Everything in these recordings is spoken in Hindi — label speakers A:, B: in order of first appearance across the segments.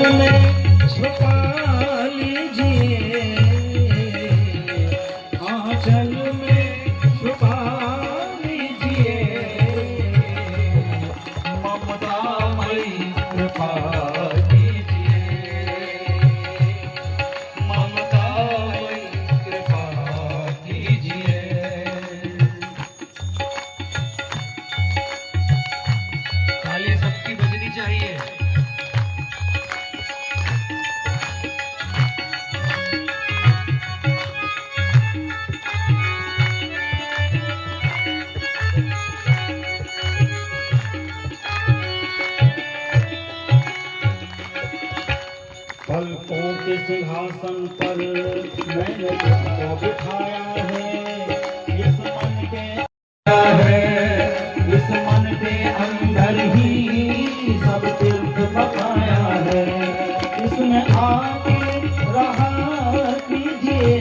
A: में छुपा लीजिए, आंचल में छुपा लीजिए, ममतामयी कृपा कीजिए, ममतामयी कृपा कीजिए। ताली सबकी बजनी चाहिए। पलकों के सिंहासन पर मैंने तुझको बिठाया है, इस मन के इस मन के अंदर ही सब तीर्थ बसाया है। इसमें आके रहा कीजिए,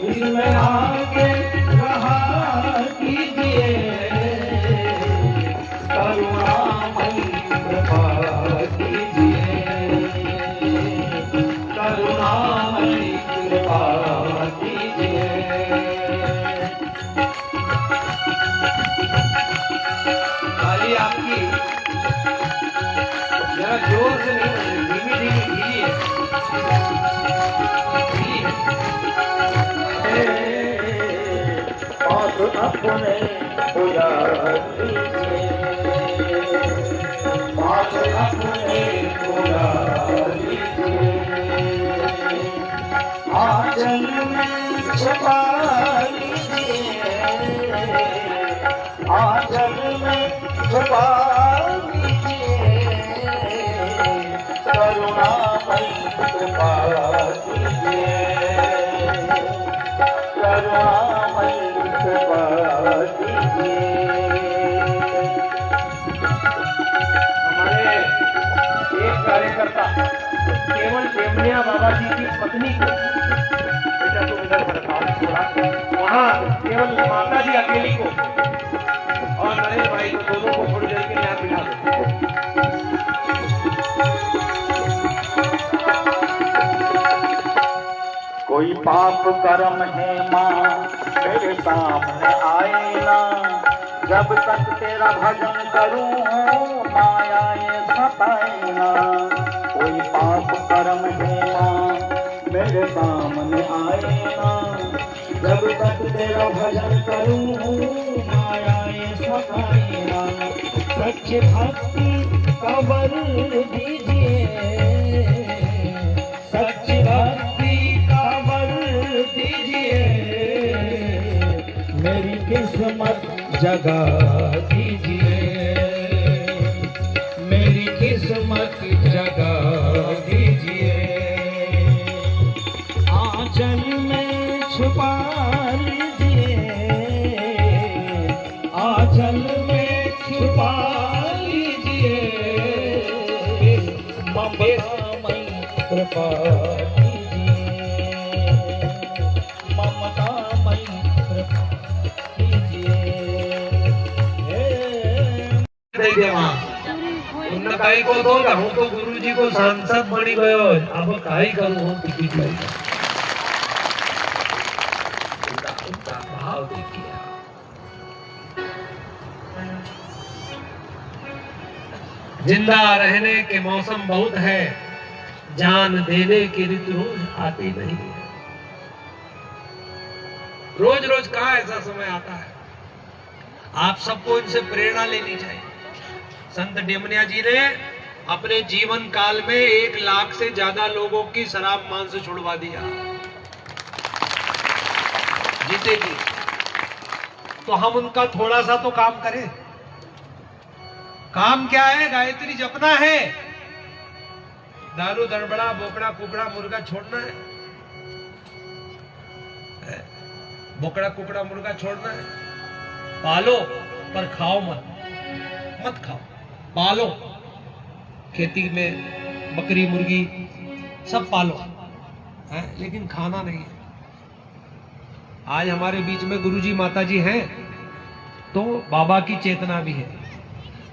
A: इसमें आके रहा कीजिए, करुणामयी कृपा कीजिए, करुणामयी कृपा कीजिए। ताली आपकी जरा जोर से नहीं, धीमी धीमी कीजिए। पास अपने पूजा कीजिए, पास अपने पूजा कीजिए, आंचल में छुपा लीजिए, आंचल में छुपा लीजिए, करुणामयी कृपा कीजिए, करुणामयी कृपा कीजिए। हमारे एक कार्यकर्ता केवल बेमनिया बाबा जी की पत्नी को, बेटा तुम इधर थोड़ा, वहाँ केवल माता जी अकेली को और नरेश भाई को, दोनों को थोड़ी देर के लिए यहाँ बिठा दो। कोई पाप कर्म है माँ मेरे सामने आए ना, जब तक तेरा भजन करूं माया ये सताए ना। कोई पाप कर्म है माँ मेरे सामने आए ना, जब तक तेरा भजन करूं माया ये सताए ना। सच्ची भक्ति का वर दीजिए, सच्ची भक्ति का वर दीजिए, मेरी किस्मत जगा दीजिए, मेरी किस्मत जगा दीजिए, आंचल में छुपा लीजिए, आंचल में छुपा लीजिए, ममतामयी कृपा कीजिए, ममतामयी कृपा कई को तो हूँ तो गुरु जी को सांसद बनी गयो, अब कई करूँ हूँ टिकट लाई भाव देखिए। जिंदा रहने के मौसम बहुत है, जान देने की ऋतु रोज आती नहीं है। रोज रोज कहाँ ऐसा समय आता है। आप सबको इनसे प्रेरणा लेनी चाहिए। संत डेमनिया जी ने अपने जीवन काल में 1 लाख से ज्यादा लोगों की शराब मान से छुड़वा दिया, जीते जी। तो हम उनका थोड़ा सा तो काम करें। काम क्या है? गायत्री जपना है, दारू दड़बड़ा बोकड़ा कुकड़ा मुर्गा छोड़ना है, बोकड़ा कुकड़ा मुर्गा छोड़ना है। पालो पर खाओ मत, मत खाओ, पालो। खेती में बकरी मुर्गी सब पालो है, लेकिन खाना नहीं है। आज हमारे बीच में गुरुजी माताजी हैं तो बाबा की चेतना भी है।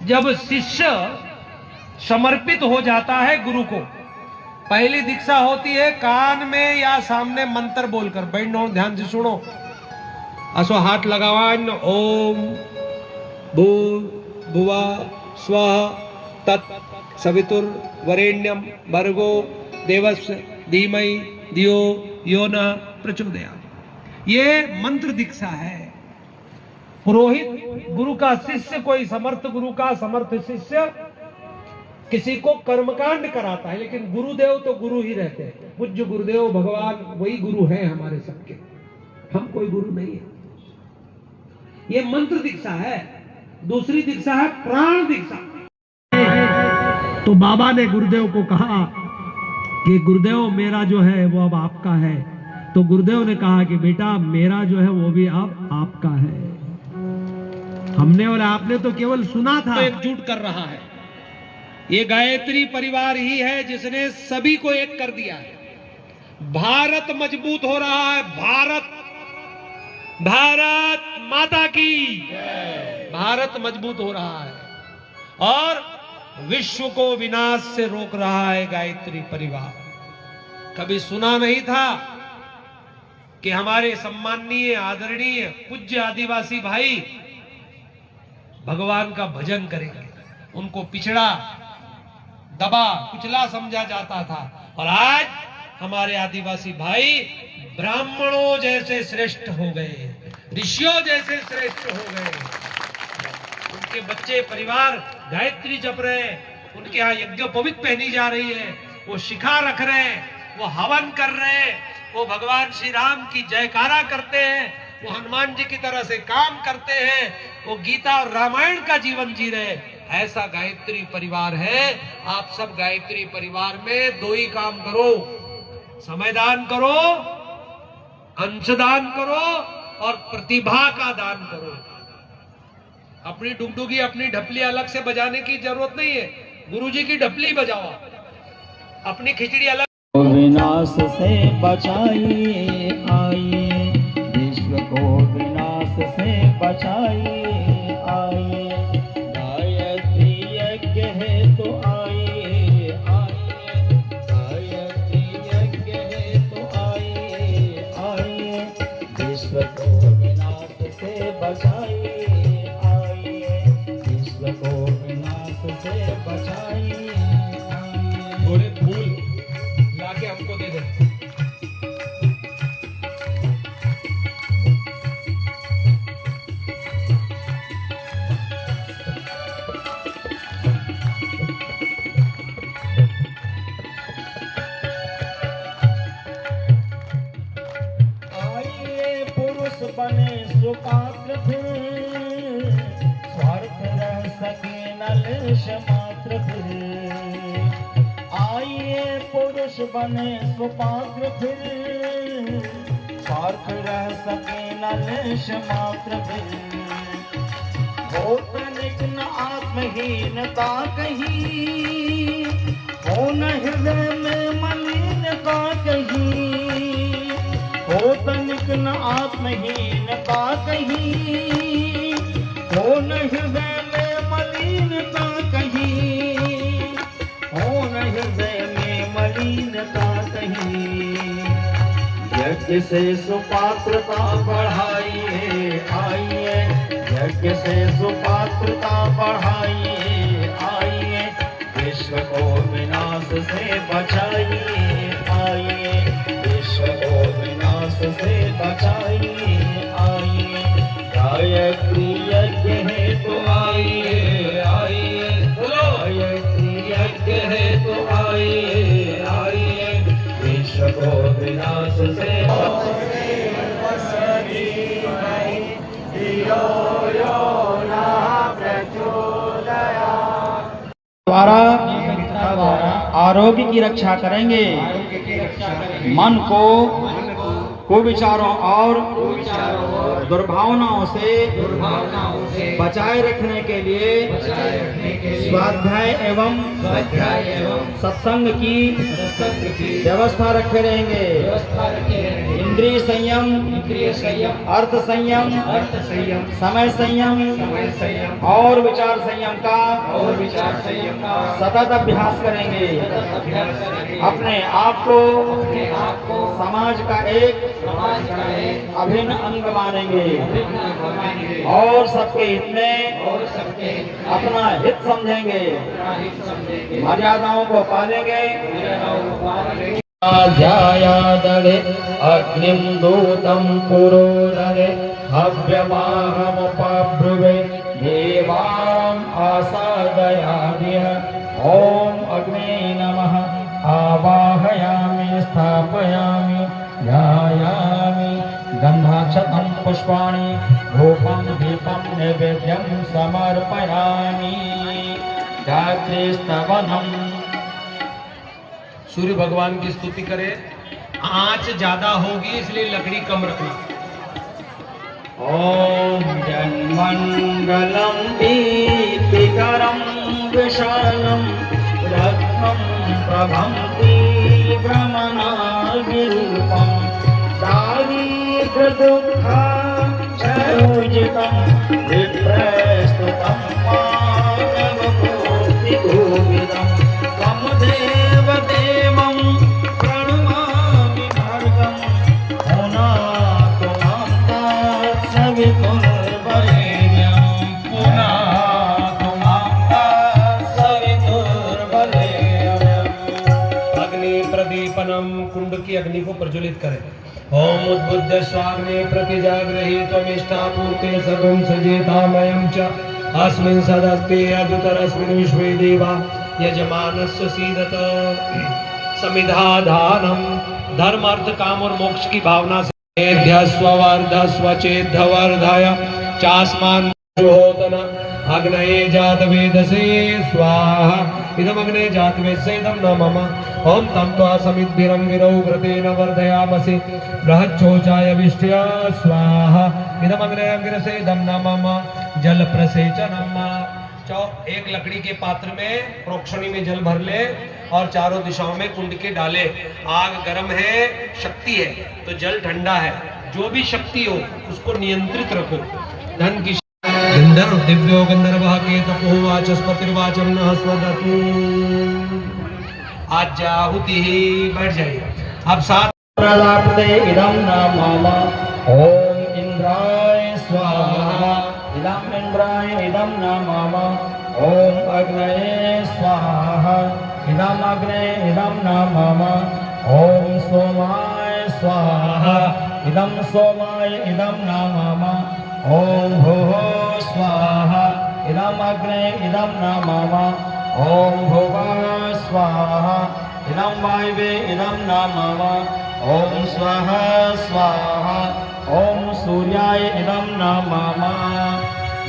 A: जब शिष्य
B: समर्पित हो जाता है गुरु को। पहली दीक्षा होती है कान में या सामने मंत्र बोलकर। बैठो, ध्यान से सुनो। असो हाथ लगावान, ओम भूर्भुवा स्वः तत् सवितुर वरेण्यम भर्गो देवस्य धीमहि धियो यो न प्रचोदयात्। ये मंत्र दीक्षा है। पुरोहित गुरु का शिष्य, कोई समर्थ गुरु का समर्थ शिष्य किसी को कर्मकांड कराता है, लेकिन गुरुदेव तो गुरु ही रहते हैं। पूज्य गुरुदेव भगवान वही गुरु हैं हमारे सबके, हम कोई गुरु नहीं है। ये मंत्र दीक्षा है। दूसरी दीक्षा है प्राण दीक्षा। तो बाबा ने गुरुदेव को कहा कि गुरुदेव मेरा जो है वो अब आपका है। तो गुरुदेव ने कहा कि बेटा मेरा जो है वो भी अब आपका है। हमने और आपने तो केवल सुना था। एकजुट कर रहा है। ये गायत्री परिवार ही है जिसने सभी को एक कर दिया है। भारत मजबूत हो रहा है। भारत माता की भारत मजबूत हो रहा है और विश्व को विनाश से रोक रहा है गायत्री परिवार। कभी सुना नहीं था कि हमारे सम्माननीय आदरणीय पूज्य आदिवासी भाई भगवान का भजन करेंगे। उनको पिछड़ा, दबा, कुचला समझा जाता था और आज हमारे आदिवासी भाई ब्राह्मणों जैसे श्रेष्ठ हो गए, ऋषियों जैसे श्रेष्ठ हो गए। उनके बच्चे परिवार गायत्री जप रहे हैं, उनके यहाँ यज्ञ पवित्र पहनी जा रही है, वो शिखा रख रहे हैं, वो हवन कर रहे हैं, वो भगवान श्री राम की जयकारा करते हैं, वो हनुमान जी की तरह से काम करते हैं, वो गीता और रामायण का जीवन जी रहे हैं। ऐसा गायत्री परिवार है। आप सब गायत्री परिवार में दो ही काम करो, समय दान करो, अंशदान करो और प्रतिभा का दान करो। अपनी डुगडुगी, अपनी ढपली अलग से बजाने की जरूरत नहीं है। गुरुजी की ढपली बजाओ, अपनी खिचड़ी अलग।
A: विनाश से बचाइए आइए, विश्व को विनाश से बचाइए आइए। गायत्री यज्ञ है तो आइए आइए, गायत्री यज्ञ है तो आइए आइए। विश्व को विनाश से बचाइए आइए, विश्व को विनाश से बचाइए आइए।
B: थोड़े फूल लाके हमको दे दे।
A: बने सुपात्र फिर, स्वार्थ रह सके नलेश मात्र फिर। आइए पुरुष बने सुपात्र फिर, स्वार्थ रह सके नलेश मात्र फिर। हो तनिक न आत्महीनता कहीं, हो न हृदय में मलिनता कहीं। हो तनिक न आत्महीनता कहीं, हो न हृदय में मलिनता कहीं, हो न हृदय में मलिनता कहीं। यज्ञ से सुपात्रता बढ़ाइए आइए, यज्ञ से सुपात्रता बढ़ाइए आइए। विश्व को विनाश से बचाइए आइए, विश्व को विनाश से बचाइए आइए। गायत्री यज्ञ है तो आइए आइए, गायत्री यज्ञ है तो आइए आइए। विश्व को विनाश से द्वारा आरोग्य की रक्षा करेंगे। मन को कुविचारों और दुर्भावनाओं से बचाए रखने के लिए स्वाध्याय एवं सत्संग की व्यवस्था रखे रहेंगे। इंद्रिय संयम, अर्थ संयम, समय संयम और विचार संयम का सतत अभ्यास करेंगे। अपने आप को समाज का एक अभिन्न अंग मानेंगे और सबके हित में अपना हित समझेंगे। मर्यादाओं को पालेंगे। ध्यायादरे अग्निं दूतं पुरोदरे हव्यमाहमुपब्रुवे देवाम् आसादयादिह। ॐ अग्ने नमः आवाहयामि स्थापयामि ध्यायामि गन्धाक्षतं पुष्पाणि धूपं दीपं नैवेद्यं समर्पयामि। गायत्री स्तवनम्।
B: सूर्य भगवान की स्तुति करें। आंच ज्यादा होगी इसलिए लकड़ी कम रखना।
A: ॐ जन्मङ्गलं दीप्तिकरं विशालं रत्नं प्रभं तीव्रमनागिरूपं दारिद्र्यदुःखक्षयोजितं विप्रस्तुतं मानवमूर्तिभूमिदं त्वं देवदेवं प्रणमामि भार्गवं पुनातु मां तत्सवितुर्वरेण्यं पुनातु मां तत्सवितुर्वरेण्यम्।
B: अग्नि प्रदीपनम। कुंड की अग्नि को प्रज्वलित करें। ओम उद्बुद्ध स्वाग्ने प्रतिजाग्रही त्वमिष्टापूर्ते सर्वं सजेतामयं च अस्मिन् सदस्ते अदुतरस्मिन् विश्वे देवा यजमानस्य सीदत। समिधाधानम। धर्म अर्थ काम और मोक्ष की भावना से ध्यस्वर्धस्वचेद्धवर्धय चास्मान जुहोतन अग्नये जातवेदसे स्वाहा। इदम अग्ने जातवेदसे इदम न मम। ओम तं त्वा समिद्भिरंगिरौ व्रतेन वर्धयामसि बृहच्छोचाय विष्टया स्वाहा। इदम अग्ने अंगिरसे इदम न मम। जल प्रसेचनम। एक लकड़ी के पात्र में प्रोक्षणी में जल भर ले और चारों दिशाओं में कुंड के डाले। आग गर्म है, शक्ति है, तो जल ठंडा है। जो भी शक्ति हो उसको नियंत्रित रखो। धन की गंधर्व दिव्यो गंधर्वः के तपोवाचस्पतिर्वाचम न स्वदतु। आज आहुति ही बैठ जाइए। अब साथ
A: प्रजापते इदं न मम। ओम इंद्राय स्वाहा। इदं इंद्राय इदं न मम। ओम अग्नये स्वाहा। इदं अग्ने इदं न मम। ओम सोमाय स्वाहा। इदं सोमाय इदं न मम। ओम भुः स्वाहा। इदं अग्ने इदं न मम। ओम भुवः स्वाहा। इदं वायवे इदं न मम। ओम स्वः स्वाहा। ओम सूर्याय इदं न मम।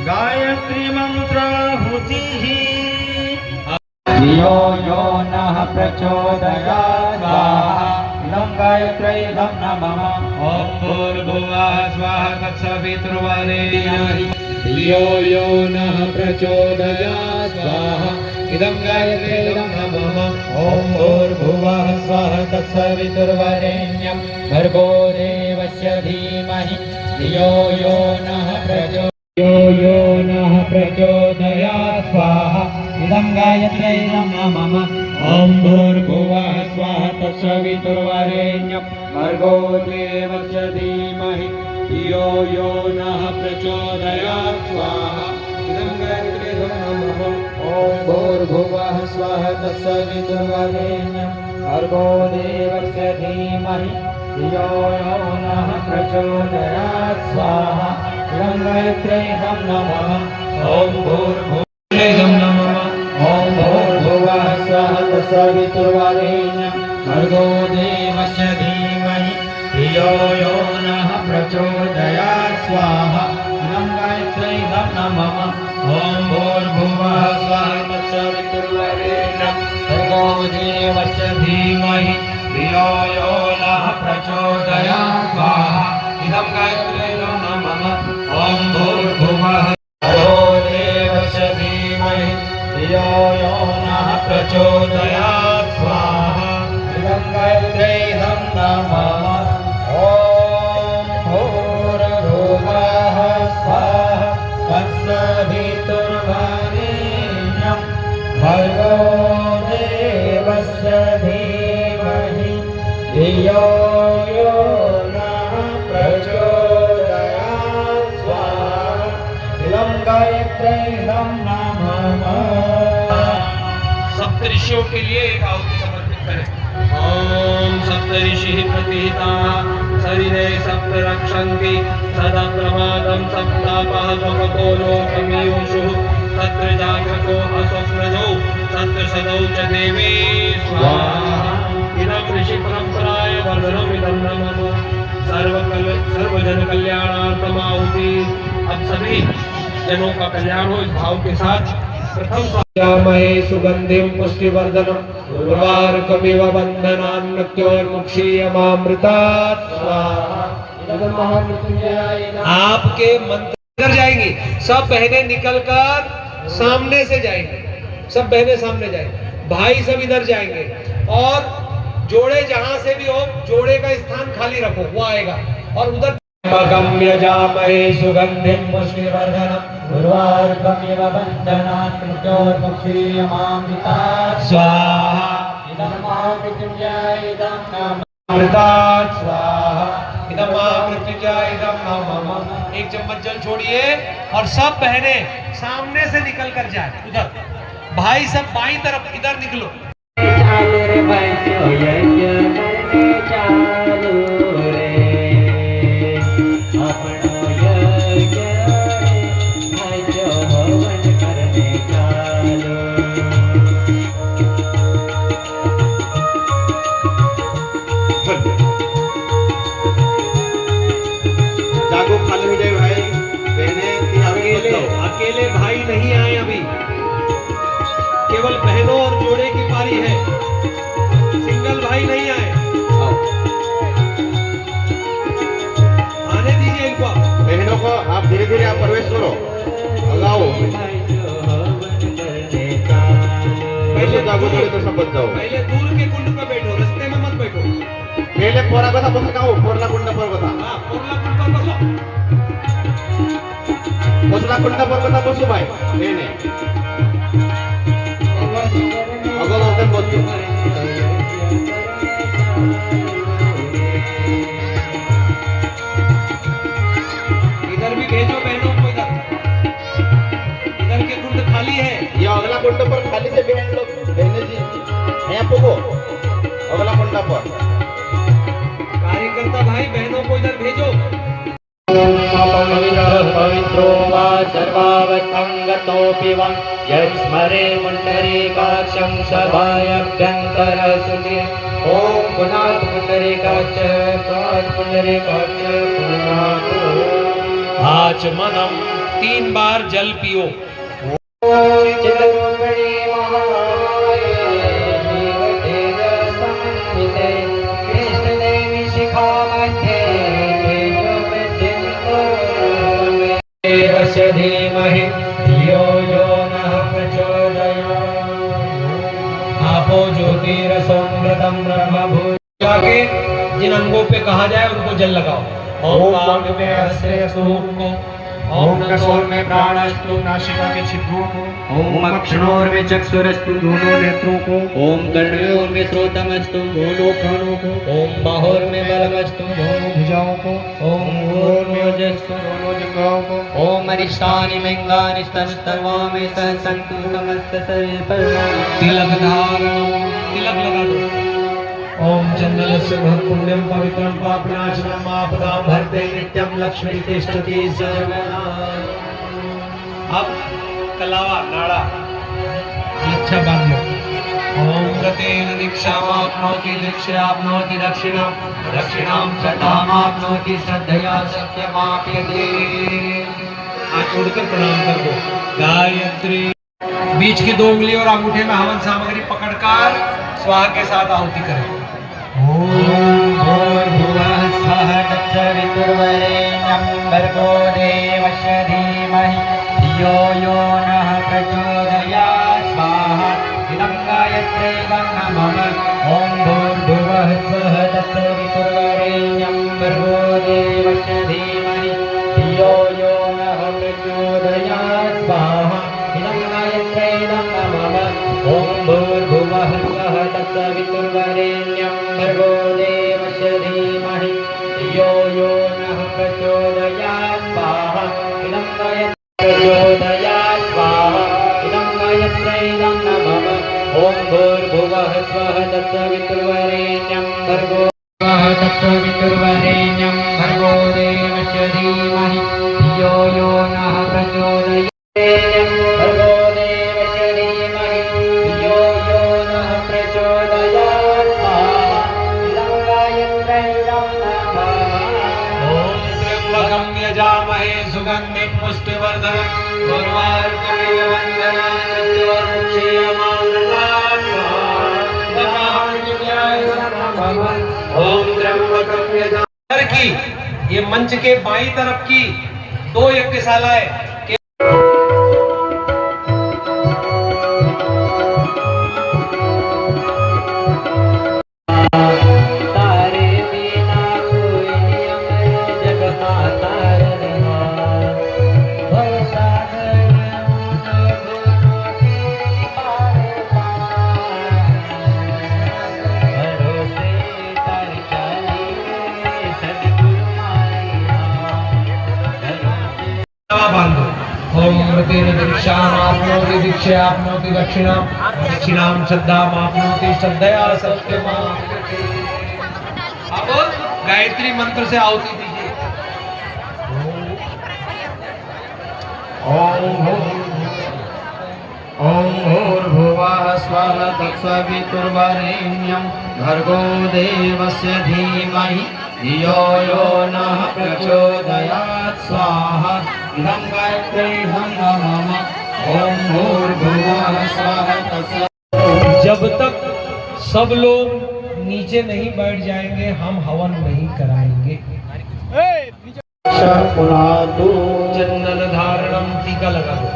A: गायत्री मंत्राहुतिः। धियो यो नः प्रचोदयात् स्वाहा। इदं गायत्री इदं न मम।
B: ओम भूर्भुवः स्वः तत्सवितुर्वरेण्यं
A: धियो यो नः प्रचोदयात् स्वाहा। इदं गायत्री इदं न मम। ओम भूर्भुवः स्वः तत्सवितुर्वरेण्यं भर्गो देवस्य धीमहि धियो यो नः प्रचोदयात् स्वाहा। इदं गायत्री इदं न मम। ओम भूर्भुवः स्वः तत्सवितुर्वरेण्यं भर्गो देवस्य धीमहि धियो यो नः प्रचोदयात् स्वाहा। इदं गायत्री इदं न मम। ओम भूर्भुवः स्वः तत्सवितुर्वरेण्यं भर्गो देवस्य धीमहि धियो यो नः प्रचोदयात् स्वाहा। इदं गायत्री इदं न मम। ओम भूर्भुवः इदं न मम। ओम भूर्भुवः स्वः तत्सवितुर्वरेण्यं भर्गो देवस्य धीमहि धियो यो नः प्रचोदयात् स्वाहा। इदं गायत्री इदं न मम। ओम भूर्भुवः स्वः तत्सवितुर्वरेण्यं भर्गो देवस्य धीमहि
B: धियो यो नः प्रचोदयात् स्वाहा इदं गायत्रीं नमः ॐ भूर्भुवः देवस्य धीमहि धियो यो नः प्रचोदयात् स्वाहा इदं गायत्रीं नमः ॐ भूर्भुवः स्वाहा तत्सवितुर्वरेण्यं भर्गो देवस्य धीमहि धियो यो नः प्रचोदयात् स्वाहा इदं गायत्रीं नमः। सप्तऋषियों के लिए एक आहुति समर्पित करें। ओम सप्तऋषिः प्रतिहिताः शरीरे सप्त रक्षन्ति सदा प्रमादं सप्तापः स्वपको लोकमीयुषुः तत्र जाग्रतो अस्वप्नजौ तत्र सदौ च देवी स्वाहा इदं ऋषि परंपराय वर्धनमिदं नमः सर्वजन कल्याणार्थम आहुति। अब सभी जनों का कल्याण हो इस भाव के साथ प्रथम महे सुगंधिं पुष्टिवर्धनम् उर्वारुकमिव बन्धनान्मृत्योर्मुक्षीयमामृतात् स्वाहा। आपके मंत्र इधर जाएंगी, सब बहनें निकलकर सामने से जाएंगी, सब बहनें सामने जाएंगी, भाई सब इधर जाएंगे और जोड़े जहां से भी हो जोड़े का स्थान खाली रखो, वो आएगा और उधर गम्य जामहे सुगंधिं पुष्टिवर्धनम् उर्वारुकमिव बन्धनान्मृत्योर्मुक्षीयमामृतात् स्वाहा इदं महामृत्युंजय इदं अमृतात् स्वाहा इदं महामृत्युंजय इदं नमः। एक चम्मच जल छोड़िए और सब बहनें सामने से निकल कर जाए उधर, भाई सब बाईं तरफ इधर निकलो।
C: चालू रे भाई यज्ञ करने चालू रे अपनो यज्ञ भाई जो हवन करने चालू।
A: जागो खाली हो जाए भाई बहने
B: अकेले भाई नहीं आए अभी, केवल बहनों और जोड़े की पारी है, सिंगल भाई नहीं आए। आने दीजिए इनको।
A: बहनों को आप धीरे धीरे आप प्रवेश करो, लगाओ पहले जागो जोड़े तो सब बच जाओ।
B: पहले दूर के कुंड पे बैठो, रास्ते में मत बैठो।
A: पहले पोरा कथा बस गाओ, पोरला कुंड पर कथा
B: हाँ, पोरला कुंड पर बसो।
A: पोरला कुंड पर कथा बसो भाई बहने अगल अगल बच्चों
B: इधर भी भेजो बहनों को, इधर के कुंड खाली है।
A: ये अगला कुंड पर खाली से बहन लोग बहने जी हैं आपको अगला कुंड पर
B: कार्यकर्ता भाई बहनों को इधर भेजो।
C: पवित्रो वा सर्वावस्थांगतोऽपि वा यस्मरे पुण्डरीकाक्षं सभायाभ्यन्तरसुते ॐ पुनात् पुण्डरीकाक्ष पुनात् पुण्डरीकाक्ष पुनात्
B: आचमनम 3 बार जल पियो।
C: चित्ररूपिणी महामाये देवतेजसमन्विते कृष्णदेवी शिखामध्ये देवस्य धीमहि धियो यो नः प्रचोदयात्। आपो ज्योतिरसोमृतं ब्रह्मभूत। आगे जिन अंगों पे कहा जाए उनको जल लगाओ। ओम वांग में अस्त्रस्तु ओम नसोर में प्राणस्तु नासिका में छिद्रों को ओम अक्षणोर में चक्षुरस्तु दोनों नेत्रों को ओम कर्णयोर में श्रोत्रमस्तु दोनों कानों को ओम बाहोर में बलमस्तु दोनों भुजाओं को ओम भूर में ओजस्तु दोनों जंघाओं को ओम अरिष्टानि मेंगानि स्तनस्तवामि सहसन्तु समस्त शरीर पर तिलक धारणं तिलक लगा दो। ओम चंदनस्य महत् पुण्यं पवित्रं पापनाशनं आपदां हरते नित्यं लक्ष्मी तिष्ठति सर्वदा। अब कलावा नाड़ा अच्छा बांध लो। ओम गतेन दीक्षामाप्नोति दीक्षाप्नोति दक्षिणां दक्षिणां श्रद्धामाप्नोति श्रद्धया सत्यमाप्यते। हाथ जोड़कर प्रणाम कर दो। गायत्री बीच की 2 उंगली और अंगूठे में हवन सामग्री पकड़कर स्वाहा के साथ आहुति करें। भूर्भुवः स्वः तत्सवितुर्वरेण्यं भर्गो देवस्य धीमहि धियो यो नः प्रचोदयात् स्वाहा इदं गायत्रे नमः ॐ भूर्भुवः स्वः तत्सवितुर्वरेण्यं भर्गो देवस्य धीमहि धियो यो नः प्रचोदयात् स्वाहा इदं गायत्रे नमः ॐ भूर्भुवः स्वः तत्सवितुर्वरेण्यं भर्गो देवस्य धीमहि धियो यो नः प्रचोदयात् स्वाहा इदं गायत्रे प्रचोदयात् स्वाहा इदं गायत्रे नमः ॐ भूर्भुवः स्वः तत्सवितुर्वरेण्यं भर्गो तत्सवितुर्वरेण्यं भर्गो देवस्य धीमहि धियो यो नः प्रचोदयात् भर्गो देवस्य धीमहि धियो यो नः प्रचोदयात् स्वाहा इदं गायत्रे नमः ॐ त्र्यम्बकं यजामहे सुगन्धिं पुष्टिवर्धनं उर्वारुकमिव वन्दनान् मृत्योर्मुक्षीयमामृतात् ओम त्र्यंबकं यजामहे की ये मंच के बाईं तरफ की 2 यज्ञशालाएं तारे बिना कोई अमर जग माता रहा ओम मृतेन दीक्षामाप्नोति दीक्षाप्नोति दक्षिणां दक्षिणां श्रद्धामाप्नोति श्रद्धया सत्यमाप्नोति। अब गायत्री मंत्र से आहुति दीजिए।
A: ॐ भूर्भुवः स्वः तत्सवितुर्वरेण्यं भर्गो देवस्य धीमहि धियो यो नः प्रचोदयात् स्वाहा इदं गायत्रे नमः ॐ भूर्भुवः स्वः
B: जब तक सब लोग नीचे नहीं बैठ जाएंगे हम हवन नहीं कराएंगे।
A: पुनातु
B: चंदन धारणम टीका लगा दो।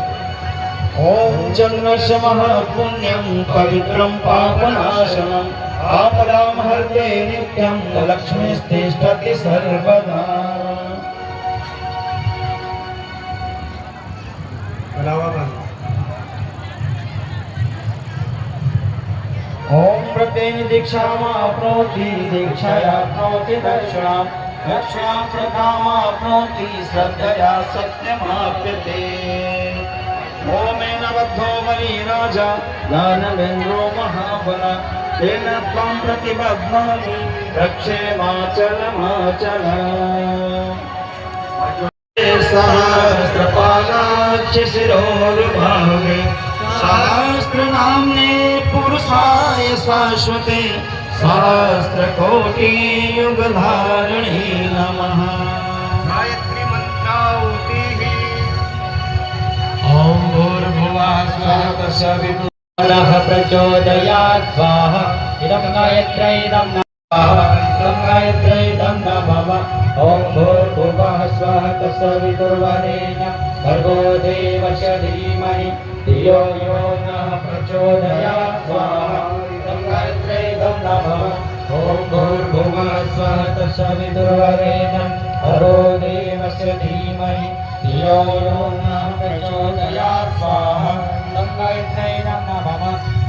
A: ॐ चन्द्रशमः पुण्यं पवित्रं पापनाशनम् आपदां हर्ते नित्यं लक्ष्मीस्तिष्ठति सर्वदा। ॐ व्रतेन दीक्षामाप्नोति दीक्षायाप्नोति दक्षिणां दक्षिणां श्रद्धामाप्नोति श्रद्धया सत्यमाप्यते। ओमेन बद्धो बलिराजा दानवेन्द्रो महाबल तेन त्वां प्रतिबध्नामि रक्षेमाचलमाचल। सहस्रपालाक्ष शिरोरुभागे सहस्रनाम्ने पुरुषाय शाश्वते सहस्रकोटियुगधारिणे नमः। गायत्री मंत्राहुतिः।
C: ओम भूर्भुवः स्वः तत्सवितुर्वरेण्यं प्रचोदयात् स्वाहा इदं गायत्रे नमः इदं गायत्रे नमः ओम भूर्भुवः स्वः तत्सवितुर्वरेण्यं भर्गो देवस्य धीमहि धियो यो नः प्रचोदयात् स्वाहा इदं गायत्रे नमः ओम भूर्भुवः स्वः तत्सवितुर्वरेण्यं भर्गो देवस्य धीमहि धियो यो नः प्रचोदयात् स्वाहा इदं गायत्रे नमः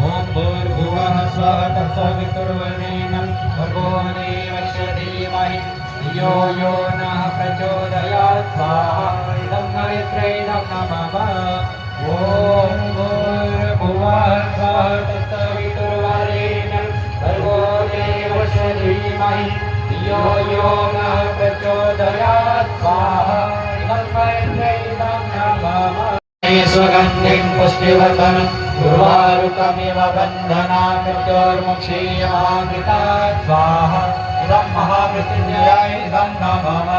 C: ओम भूर्भुवः स्वः तत्सवितुर्वरेण्यं भर्गो देवस्य धीमहि धियो यो नः प्रचोदयात् स्वाहा इदं गायत्रे नमः ओम भूर्भुवः स्वः तत्सवितुर्वरेण्यं भर्गो देवस्य धीमहि धियो यो नः प्रचोदयात् स्वाहा इदं गायत्रे नमः। स्वगन्धिं पुष्टिवर्धनं उर्वारुकमिव बन्धनान् मृत्योर्मुक्षीयमामृतात् स्वाहा इदं महामृत्युञ्जयाय इदं नमः।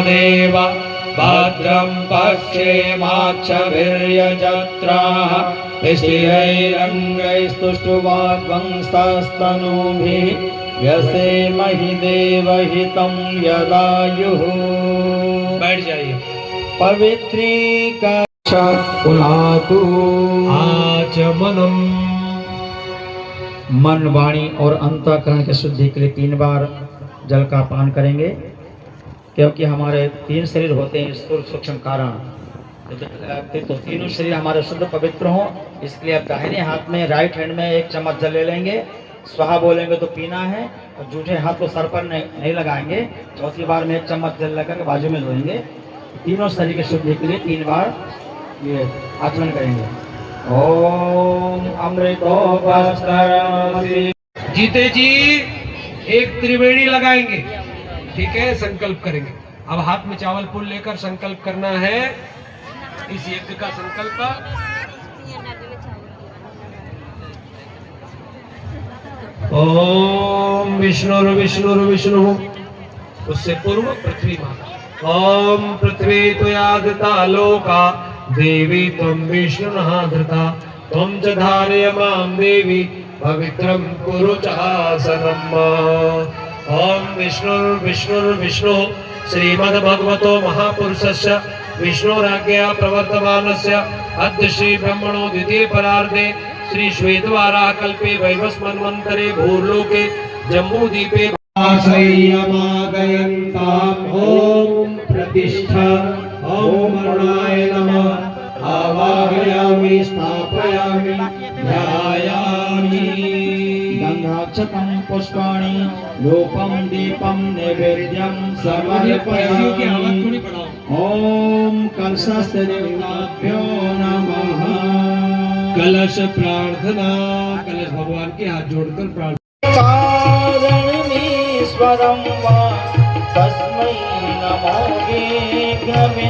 C: देव भद्रं पश्येमाक्षभिर्यजत्राः स्थिरैरङ्गैस्तुष्टुवाग्वंस्तनूभिः व्यसेमहि देवहितं यदायुः। बैठ जाइए। पवित्रीकशकुलातु आचमनम। मन, वाणी और अंतःकरण की शुद्धि के लिए 3 बार जल का पान करेंगे, क्योंकि हमारे 3 शरीर होते हैं, स्थूल सूक्ष्म कारण। तो तीनों शरीर हमारे शुद्ध पवित्र हों, इसलिए आप दाहिने हाथ में, राइट हैंड में 1 चम्मच जल ले लेंगे। स्वाहा बोलेंगे तो पीना है, और जूठे हाथ को सर पर नहीं लगाएंगे। चौथी बार में 1 चम्मच जल लेकर के बाजू में धोएंगे। तीनों शरीर की शुद्धि के लिए 3 बार ये आचमन करेंगे। ओम अमृतोपस्तरमसि।
B: जीते जी एक त्रिवेणी लगाएंगे, ठीक है, संकल्प करेंगे। अब हाथ में चावल फूल लेकर संकल्प करना है, इस यज्ञ का संकल्प। ओम विष्णु। उससे पूर्व पृथ्वी माता। ओम पृथ्वी त्वयागता लोका देवी त्वं विष्णुनः धृता त्वं च धारय मां देवी पवित्रं कुरु च आसनम्। ओम विष्णु श्रीमद्भगवतो महापुरुषस्य विष्णुराज्ञया प्रवर्तमानस्य अद्य श्री ब्रह्मणो द्वितीय परार्धे श्री श्वेतवाराह कल्पे वैवस्वन्वन्तरे भूर्लोके जम्बूद्वीपे आश्रयमागयन्ताम्। ओम प्रतिष्ठा। ओम अरुणाय नमः। आवाहयामि, स्थापयामि, ध्यायामि। गन्धाक्षतं पुष्पाणि धूपं दीपं नैवेद्यं समर्पयामि। ओम कलशस्य देवताभ्यो नमः। कलश प्रार्थना। कलश भगवान के हाथ जोड़कर प्रार्थना। कारणमीश्वरं वा तस्मै नमो विघ्नविनाशनाय।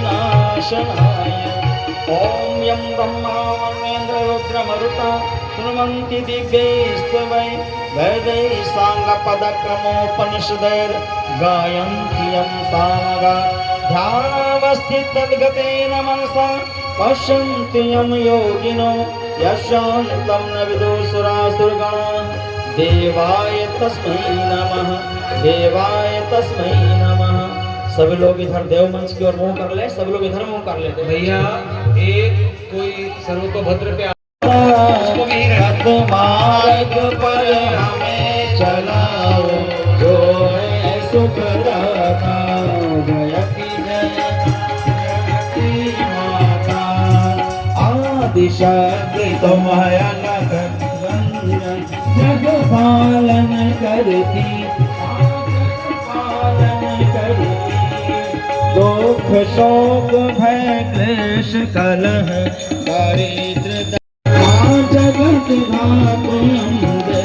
B: ओम यं ब्रह्मा वरुणेन्द्ररुद्रमरुता शृण्वन्ति दिव्यैस्तवै वेदैः साङ्गपदक्रमोपनिषदैर्गायन्ति यं सामगा। ध्यानावस्थितद्गतेन मनसा पश्यन्ति यं योगिनो यशान्तं न विदुषुरासुरगणा। देवाय तस्मै नमः, देवाय तस्मै नमः। सभी लोग इधर देव मंच की ओर मुंह कर ले, सब लोग इधर मुंह कर लेते। भैया एक कोई सर्वतोभद्र पे उसको भी
A: मार्ग पर हमें चलाओ, जो है सुखदाता। जयति जयति माता आदिशक्ति तुम्हारा जग पालन करती, पालन करती। दुख शोक भय क्लेश कलह दारिद्र जगत धात्री अम्बे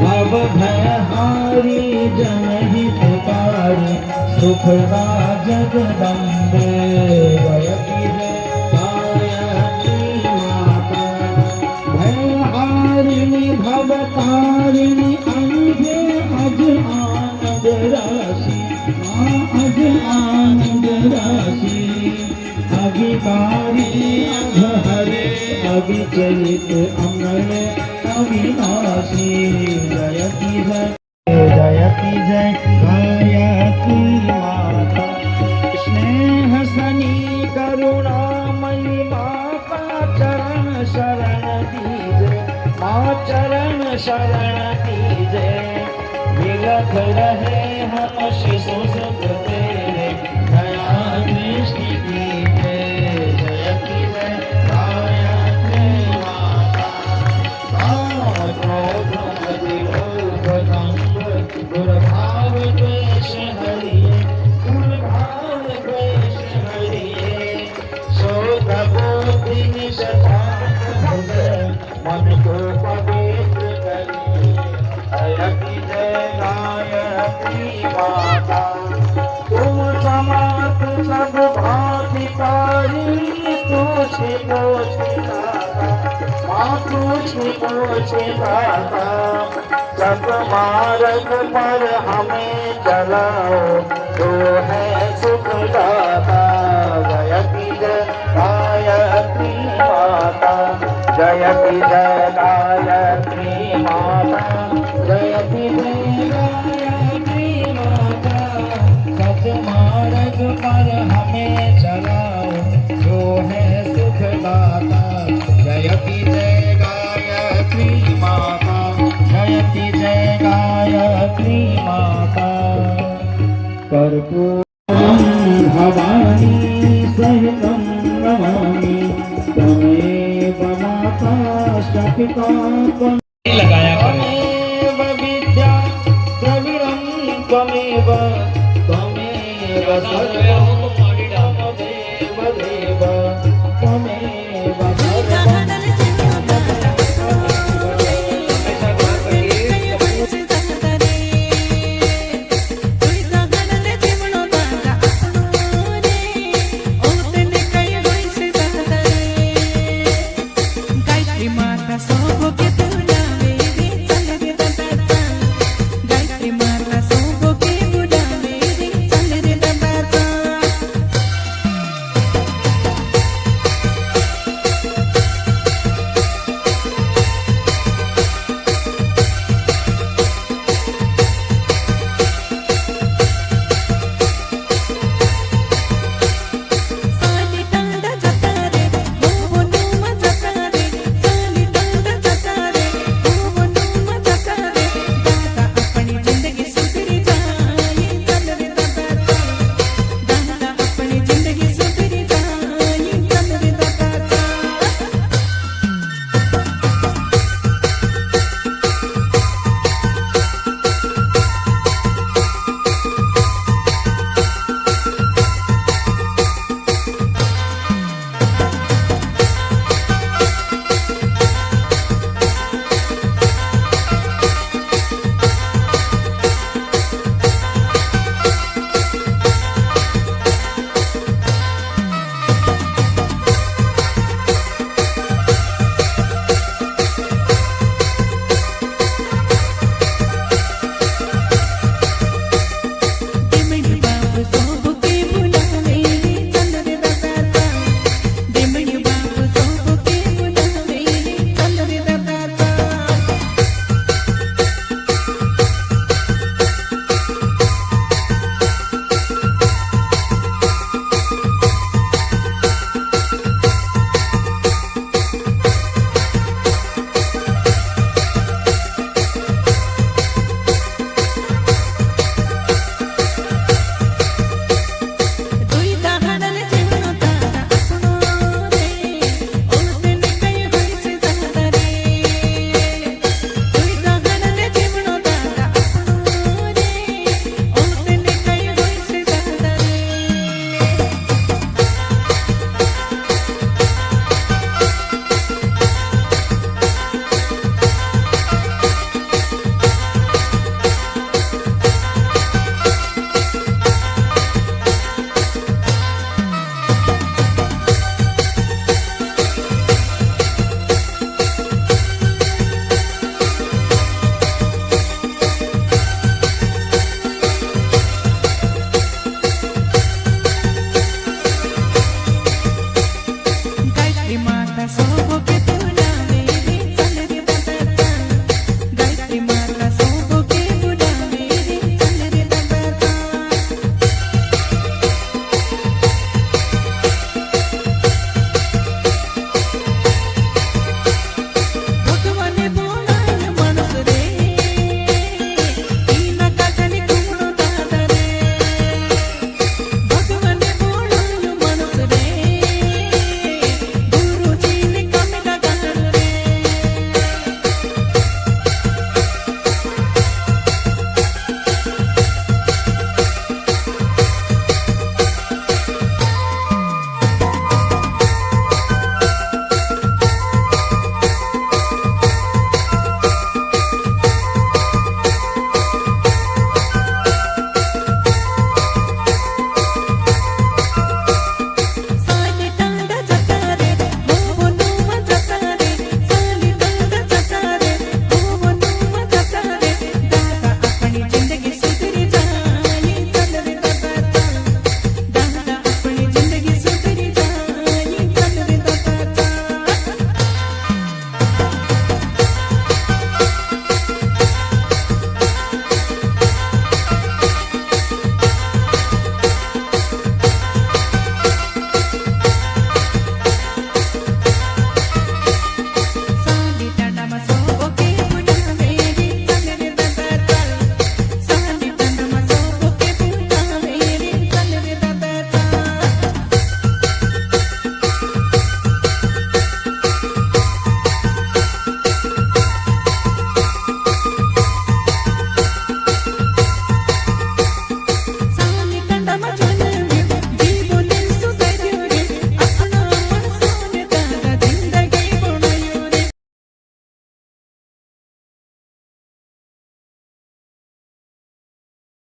A: भव भय हारी जनहितकारी सुखदा जगदम्बे। जयति गायत्री माता भय हारिणी भवतारिणी अंधे अज आनंद राशि। अज आनंद राशि अभिकारी अघहरे अविचलित अमर अविनाशी। जयति जय जयति जय गायत्री माता। स्नेह सनी करुणामयी माता चरण शरण दीजे, माँ चरण शरण दीजे। विलख रहे हम शिशु सुख तेरे दया दृष्टि कीजे। जयति जय गायत्री माता। दुर्भाव द्वेष हरिये, दुर्भाव द्वेष हरिये। शोध बुद्धि निष्ठान मन को पवित्र करिए। जयति जय गायत्री माता। तुम समात सब भांति कारी, तुझे दाता। आप ऊंची ऊंची गाथा सब मार्ग पर हमें चलाओ तो है सुख दाता जयति जय गायत्री माता जयति जय गायत्री माता जयति जय गायत्री माता सच मार्ग पर हमें चलाओ जो है सुख दाता जयति जय गायत्री माता जयति जय गायत्री माता कर्पूरं भवानी सहितं नमामि त्वमेव माता शक्ता
C: लगाया करें
A: त्वमेव विद्या द्रविणं त्वमेव त्वमेव सर्वं त्वमेव देव त्वमेव सर्वं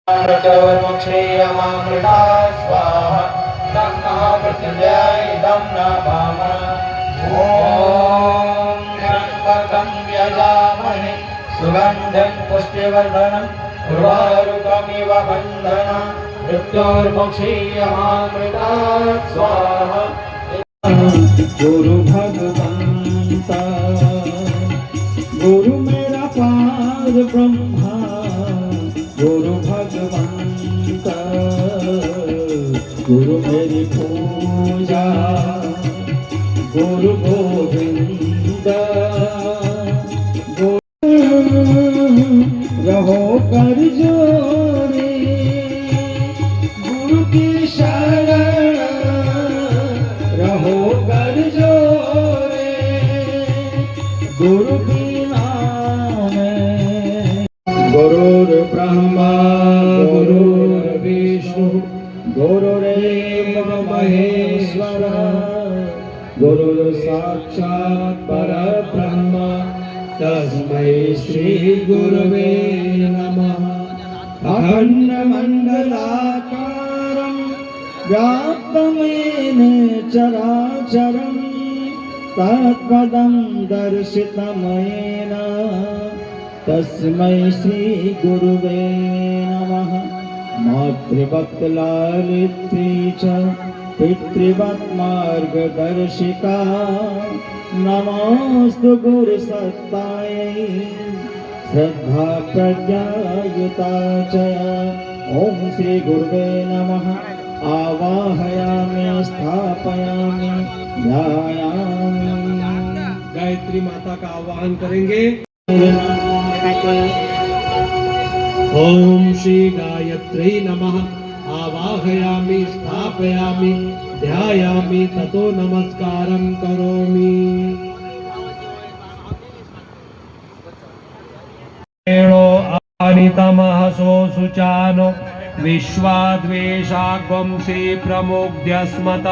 C: अमृतोर्मुक्षीयमामृता स्वाहा तन्नः मृत्युञ्जयदं नमामः। ॐ त्र्यम्बकं यजामहे सुगन्धिं पुष्टिवर्धनं उर्वारुकमिव बन्धनं मृत्योर्मुक्षीयमामृता स्वाहा।
A: गुरु भगवंता गुरु मेरा पार ब्रह्मा गुरु भगवंता गुरु मेरी पूजा गुरु गोविंद रहो कर जोड़े गुरु की शरण रहो कर जोड़े गुरु बिना में गुरुर् ब्रह्मा गुरुर्विष्णु गुरुरेव महेश्वर गुरुर् साक्षात् परब्रह्म तस्मै श्री गुरवे नमः। अखण्डमण्डलाकारं व्याप्तमेन चराचरं तत्पदं दर्शितमेन तस्मै श्री गुरुवे नमः। मातृभक्तलालित्री च पितृवत् मार्गदर्शिका नमोस्तु गुरुसत्तायै श्रद्धा प्रज्ञायुता च। ओम श्री गुरुवे नमः। आवाहयामि स्थापयामि ध्यायामि।
B: गायत्री माता का आवाहन करेंगे। ओम श्री गायत्री नमः। आवाहयामि स्थापयामि ध्यायामि ततो नमस्कारं करोमि। अनितमहसो सुचानो विश्वाद्वेषाग्वंसी प्रमुग्ध्यस्मत।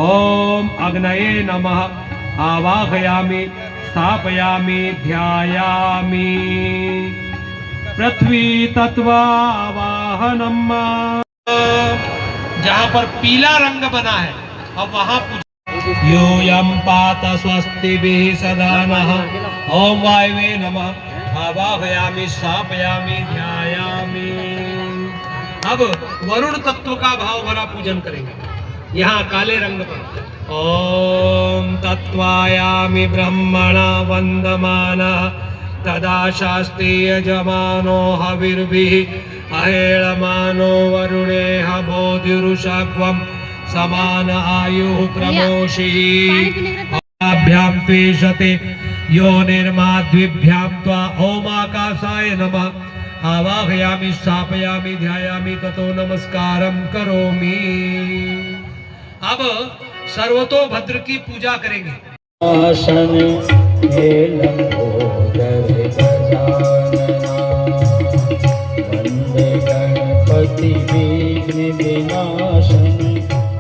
B: ओम अग्नये नमः। आवाहयामि स्थापयामि ध्यायामि। पृथ्वी तत्वावाहनम्। जहाँ पर पीला रंग बना है अब वहां यूयं पात स्वस्तिभिः सदा नः। ओम वायवे नमः। आवाहयामि स्थापयामि ध्यायामि। अब वरुण तत्व का भाव भरा पूजन करेंगे यहाँ काले रंग पर। ओम तत्वायामि ब्रह्मणा वंदमानः तदा शास्ति यजमानो हविर्भिः अहेळमानो वरुणेह बोधिरुषाग्वं समान आयुः प्रमोषि। अभ्यां पेशते यो निर्माद्विभ्यां त्वा। ओम आकाशाय नमः। आवाहयामि स्थापयामि ध्यायामि ततो नमस्कारं करोमि। अब सर्वतोभद्र की पूजा करेंगे।
A: आसन हे लंबोदर गजानना वंदे गणपति विघ्न विनाशन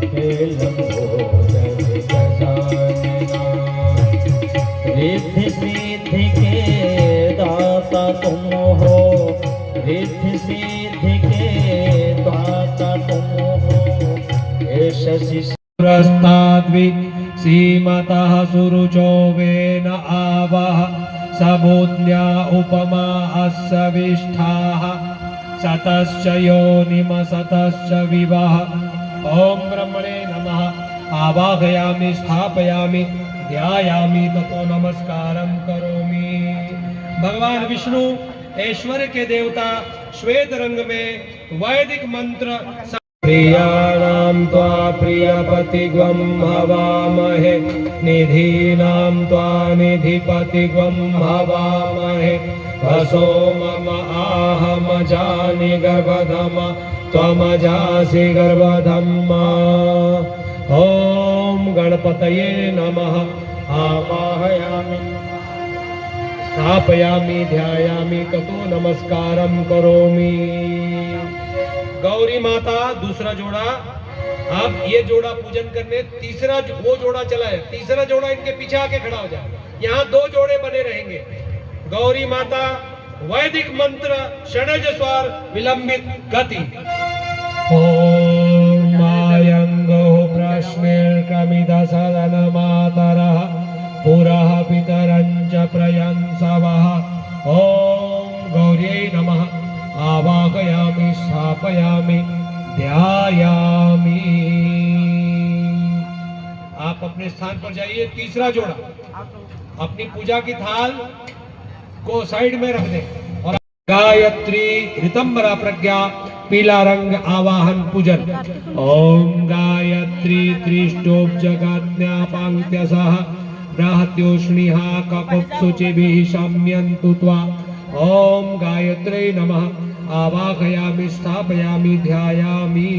A: हे लंबोदर गजानना। रिद्धि सिद्धि के दाता तुम हो रिद्धि सिद्धि के दाता तुम हो हे शशि
B: पुरस्ताद्वि सीमतः सुरुचो वेन आवः सबोज्ञा उपमा अस्सविष्ठाः सतश्च योनिमसतश्च विवः। ओम ब्रह्मणे नमः। आवाहयामि स्थापयामि ध्यायामि ततो नमस्कारं करोमि। भगवान विष्णु ऐश्वर्य के देवता श्वेत रंग में वैदिक मंत्र प्रियाणां त्वा प्रियपतिग्वं हवामहे निधीनां त्वा निधिपतिग्वं हवामहे वसो मम आहमजानि गर्भधम त्वमजासि गर्भधम्मा। ओम गणपतये नमः। आवाहयामि स्थापयामि ध्यायामि ततो नमस्कारं करोमि। गौरी माता दूसरा जोड़ा। अब ये जोड़ा पूजन करने तीसरा वो जोड़ा चला है। तीसरा जोड़ा इनके पीछे आके खड़ा हो जाए। यहाँ दो जोड़े बने रहेंगे। गौरी माता वैदिक मंत्र षडज स्वर विलंबित गति।
C: ॐ मायङ्गो प्रश्नेर्कमिद सदन मातरः पुरः पितरं च प्रयंसवः। ॐ गौर्यै नमः। आवाहयामि स्थापयामि ध्यायामि। आप अपने स्थान पर जाइए। तीसरा जोड़ा अपनी पूजा की थाल को साइड में रख दें और गायत्री ऋतंबरा प्रज्ञा पीला रंग आवाहन पूजन। ओम गायत्री त्रिष्टोप जगज्ञापांक्त्यसः बृहत्योष्णिहा ककुत्सुचिभिः शम्यन्तु त्वा। ओम गायत्रे नमः। आवाहयामि स्थापयामि ध्यायामि।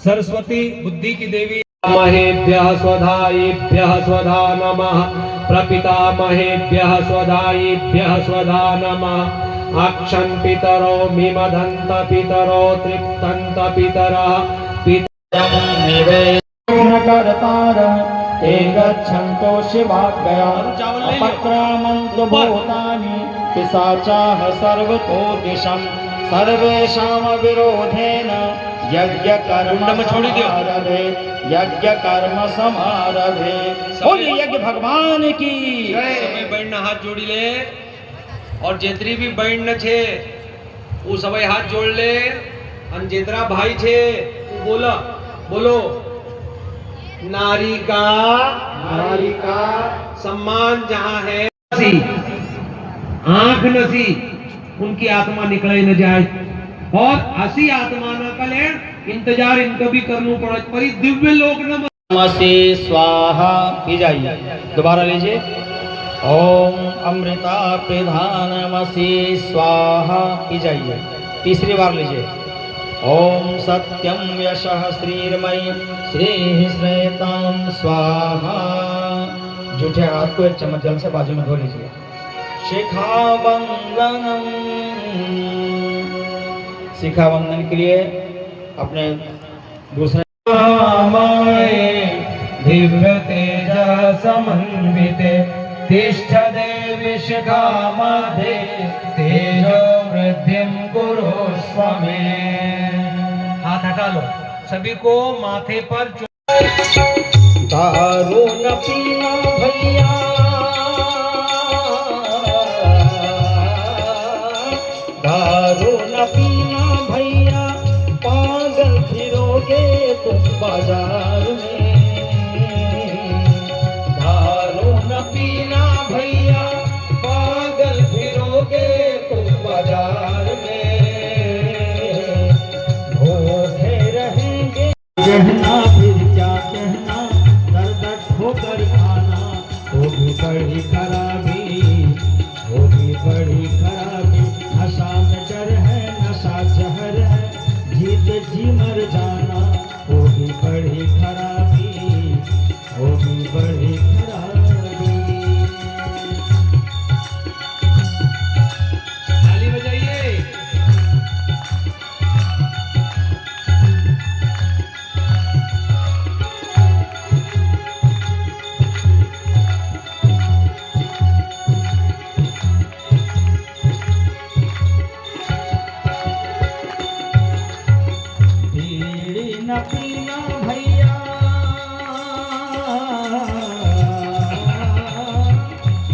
C: सरस्वती बुद्धि की देवी महेभ्यः स्वधायेभ्यः स्वधा नमः। प्रपितामहेभ्यः स्वधायेभ्यः स्वधा नमः। अक्षं पितरो मिमदन्त पितरो तृप्तन्त पितरः पितरं
A: निवेदनकर्तारः ते गच्छन्तो शिवाज्ञया अपक्रामन्तु भूतानि पिशाचाः सर्वतो दिशं सर्वेषां विरोधेन यज्ञ कर्म समारभे। बोलिए यज्ञ भगवान की
C: समय बैठना हाथ जोड़ी ले और जेतरी भी बैठना छे वो सबे हाथ जोड़ ले और जेतरा भाई छे वो बोला बोलो नारी का सम्मान जहाँ है आंख नसी उनकी आत्मा निकले न जाए और हसी आत्मा न कले इंतजार इनको भी करना पड़े परी दिव्य लोक
A: नमस्ते स्वाहा पी जाइए। दोबारा लीजिए। ओम अमृता प्रधानमसि स्वाहा पी जाइए। तीसरी बार लीजिए। ओम सत्यम यशः श्रीर्मयि श्रीः श्रेतां स्वाहा। जूठे हाथ को एक चम्मच जल से बाजू में धो लीजिए। शिखावंदनम। शिखावंदन के लिए अपने दूसरे
C: दिव्य तेज समन्विते तिष्ठ देवी शिखा मध्ये तेजो वृद्धिं कुरुष्व मे। हाथ हटा लो। सभी को माथे पर
A: दारू न पीना भैया दारू न पीना भैया पागल फिरोगे तुम बाजार में।
C: दारू न पीना भैया पागल फिरोगे तुम बाजार में।
A: भूखे रहेंगे कहना फिर क्या कहना दर दर ठोकर खाना होगी बड़ी खराबी होगी बड़ी खराबी। नशा में डर है नशा जहर है जीत जी मर जाना होगी बड़ी खराबी होगी बड़ी खराबी।
C: ताली बजाइए।
A: बीड़ी न पीना भैया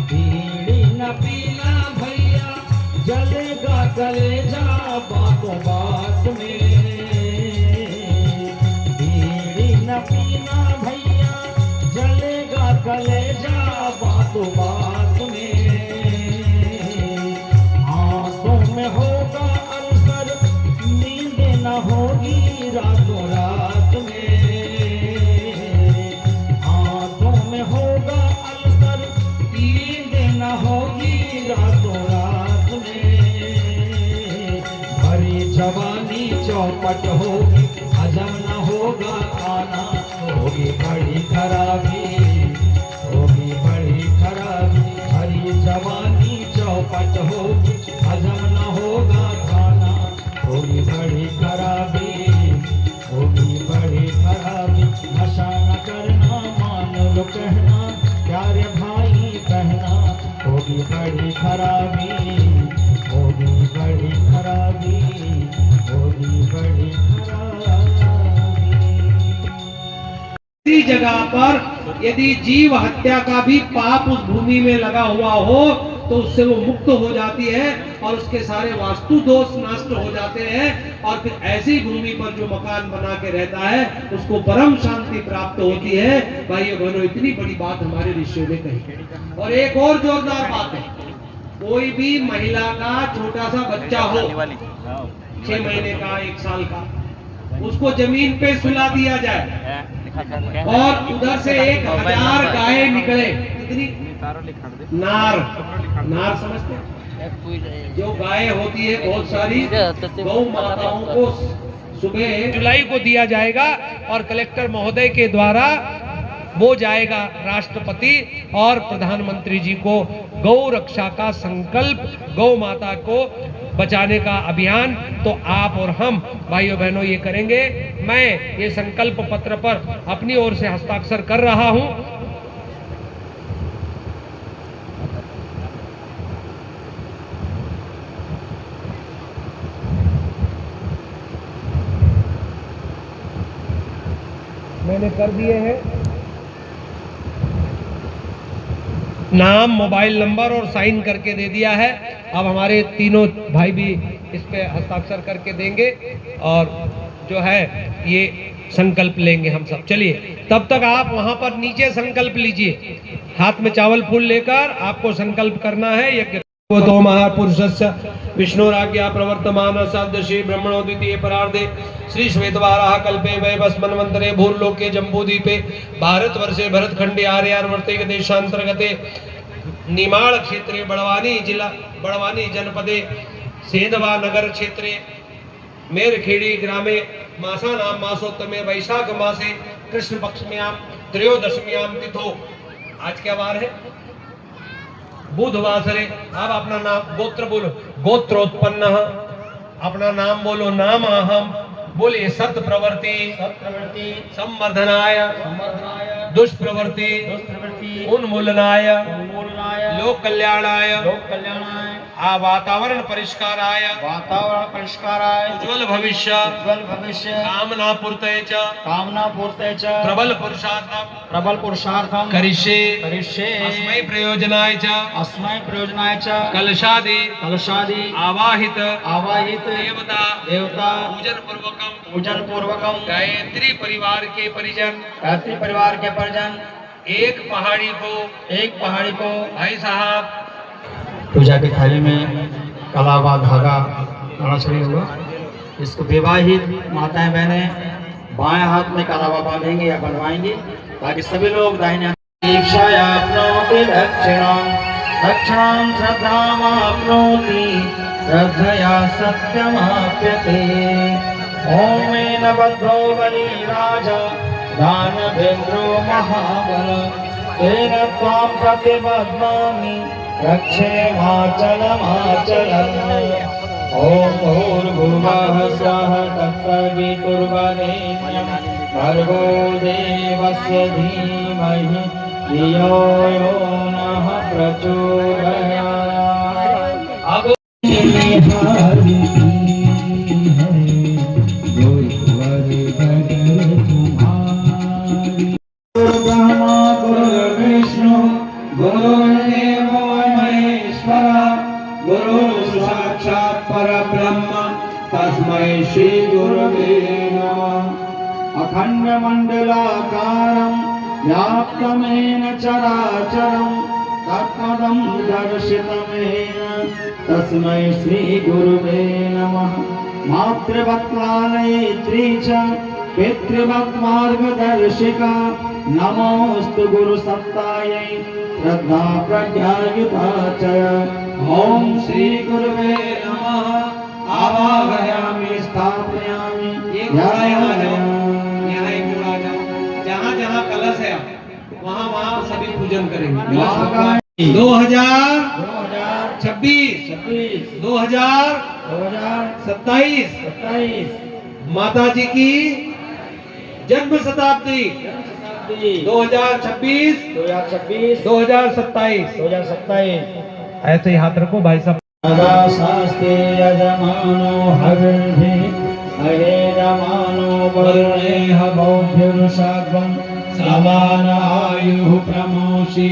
A: बीड़ी न पीना भैया जलेगा कलेजा बातों बात में। बीड़ी न पीना भैया जलेगा कलेजा बातों बात में। आंखों में होगा अल्सर नींद न होगी रातों रात में। आंखों में होगा अल्सर नींद न होगी रातों रात में। भरी जवानी चौपट होगी हजम न होगा खाना होगी बड़ी खराबी होगी बड़ी खराबी। भरी जवानी चौपट होगी हजम न होगा खाना होगी बड़ी खराबी होगी बड़ी खराबी। नशा न करना मान लो कहना प्यारे भाई कहना होगी बड़ी खराबी, होगी बड़ी खराबी, होगी बड़ी खराबी।
B: किसी जगह पर यदि जीव हत्या का भी पाप उस भूमि में लगा हुआ हो तो उससे वो मुक्त हो जाती है और उसके सारे वास्तु दोष नष्ट हो जाते हैं और फिर ऐसी भूमि पर जो मकान बना के रहता है उसको परम शांति प्राप्त होती है। भाइयों बहनों, इतनी बड़ी बात हमारे ऋषियों ने कही। और एक और जोरदार बात है, कोई भी महिला का छोटा सा बच्चा हो, 6 महीने का, 1 साल का, उसको जमीन पे सुला दिया जाए और उधर से 1000 गायें निकले। कितनी? नार समझते हैं? जो गायें होती है बहुत सारी गौ माताओं को सुबह जुलाई को दिया जाएगा और कलेक्टर महोदय के द्वारा वो जाएगा राष्ट्रपति और प्रधानमंत्री जी को गौ रक्षा का संकल्प, गौ माता को बचाने का अभियान। तो आप और हम भाइयों बहनों ये करेंगे। मैं ये संकल्प पत्र पर अपनी ओर से हस्ताक्षर कर रहा हूं। मैंने कर दिए हैं। नाम, मोबाइल नंबर और साइन करके दे दिया है। अब हमारे तीनों भाई भी इस पे हस्ताक्षर करके देंगे और जो है ये संकल्प लेंगे हम सब। चलिए, तब तक आप वहां पर नीचे संकल्प लीजिए, हाथ में चावल फूल लेकर आपको संकल्प करना है। यज्ञ तो महापुरुषस्य विष्णुराज्ञा प्रवर्तमान सादृशी ब्रह्मणो द्वितीय परार्धे श्री श्वेतवाराह कल्पे वैवस्मन्वन्तरे भूर्लोके जम्बूद्वीपे भारतवर्षे भरतखंडे आर्यावर्ते देशांतर्गते निमाड़ क्षेत्रे बड़वानी जिला बड़वानी जनपदे सेंधवा नगर क्षेत्रे मेरखेड़ी ग्रामे मासानां मासोत्तमे वैशाख मासे कृष्ण पक्षम्यां त्रयोदशम्यां तिथो। आज क्या वार है? बुधवासरे। अब अपना नाम गोत्र बोलो, गोत्रोत्पन्न। अपना नाम बोलो, नाम अहम। बोलिए सत प्रवृत्ति संवर्धनाय दुष्प्रवृत्ति उन्मूलनाय लोक कल्याणाय वातावरण परिष्काराय उज्ज्वल भविष्य कामना पूर्तये च प्रबल पुरुषार्थम करिष्ये अस्मै प्रयोजनाय च कलशादि आवाहित देवता पूजन पूर्वकम गायत्री परिवार के परिजन एक पहाड़ी को भाई साहब
A: पूजा की थाली में कलावा धागा नड़ाछड़ी होगा। इसको विवाहित माताएं बहनें बाएं हाथ में कलावा बांधेंगे या बनवाएंगे ताकि सभी लोग दाहिने दीक्षाया प्रोति दक्षिणां श्रद्धामाप्नोति श्रद्धया सत्यमाप्यते। ओमेन बद्धो बली राजा दानवेन्द्रो महाबल तेन त्वां प्रतिबध्नामि रक्षेमाचलमाचलम्। ॐ भूर्भुवः स्वः तत्सवितुर्वरेण्यं भर्गो देवस्य धीमहि धियो यो नः प्रचोदयात्। ब्रह्मा गुरुर्विष्णु गुरुर्देवो महेश्वर गुरु साक्षात् परब्रह्म तस्मै श्री गुरुवे नमः। अखण्डमण्डलाकारं व्याप्तमेन चराचरं तत्पदं दर्शितमेन तस्मै श्री गुरुवे नमः। मातृवत्लालयित्री च पितृवत् मार्गदर्शिका नमोस्तु गुरुसत्तायै श्रद्धा प्रज्ञायुता च। ओम श्री गुरुवे नमः। आवाहयामि स्थापयामि। जहाँ जहाँ कलश है वहाँ वहाँ सभी पूजन करेंगे। 2026 2027 माता जी की जन्म शताब्दी 2026 2027
B: ऐसे ही हाथ रखो भाई साहब।
A: सदा शास्ते यजमानो हविर्भि अहेजमानो वरुणेह बौद्धिरुषाग्वं समान आयुः प्रमोषि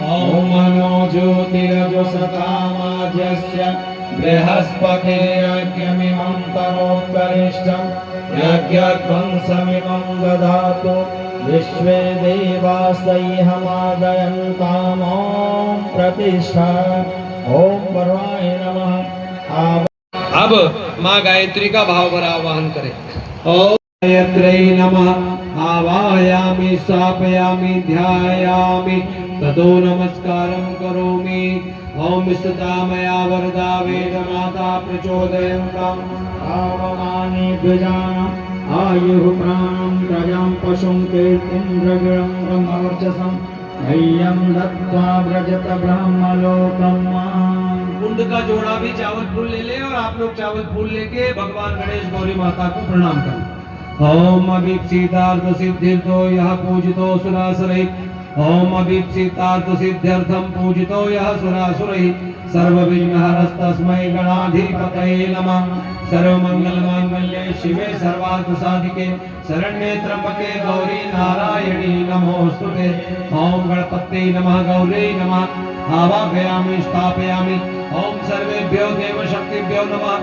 A: ॐ मनो ज्योतिरजसकामाद्यस्य बृहस्पतिर्यज्ञमिमं तनोत्करिष्ठं यज्ञध्वंसमिमं ददातु विश्वे देवास्तैहमादयन्ताम् ॐ प्रतिष्ठा ओम परमाय नमः।
B: अब माँ गायत्री का भाव भरा आवाहन करें। ओम गायत्र्यै नमः। आवाहयामि स्थापयामि ध्यायामि ततो नमस्कारं करोमि। ओम स्थिता मया वरदा वेदमाता प्रचोदयन्तम्
A: आवमानि द्विजानाम् आयुः प्राणं प्रजां पशुं कीर्तिं द्रविणं ब्रह्मवर्चसं मह्यं दत्त्वा व्रजत ब्रह्मलोकम्।
B: कुंड का जोड़ा भी चावल फूल ले ले और आप लोग चावल फूल लेके भगवान गणेश गौरी माता को प्रणाम करें। ओम अभीप्सितार्थ सिद्धिर्तो यः पूजितो सुरासुरैः। ओम अभीप्सितार्थ सिद्ध्यर्थं पूजितो यः सुरासुरैः। सर्वविघ्नहरस्तस्मै गणाधिपतये नमः। सर्वमंगलमांगल्ये शिवे सर्वार्थसाधिके शरण्ये त्र्यंबके गौरी नारायणी नमोस्तुते। ओम गणपते नमः गौरी नमः। आवाहयामि स्थापयामि। ओम सर्वेभ्यो देवशक्तिभ्यो नमः।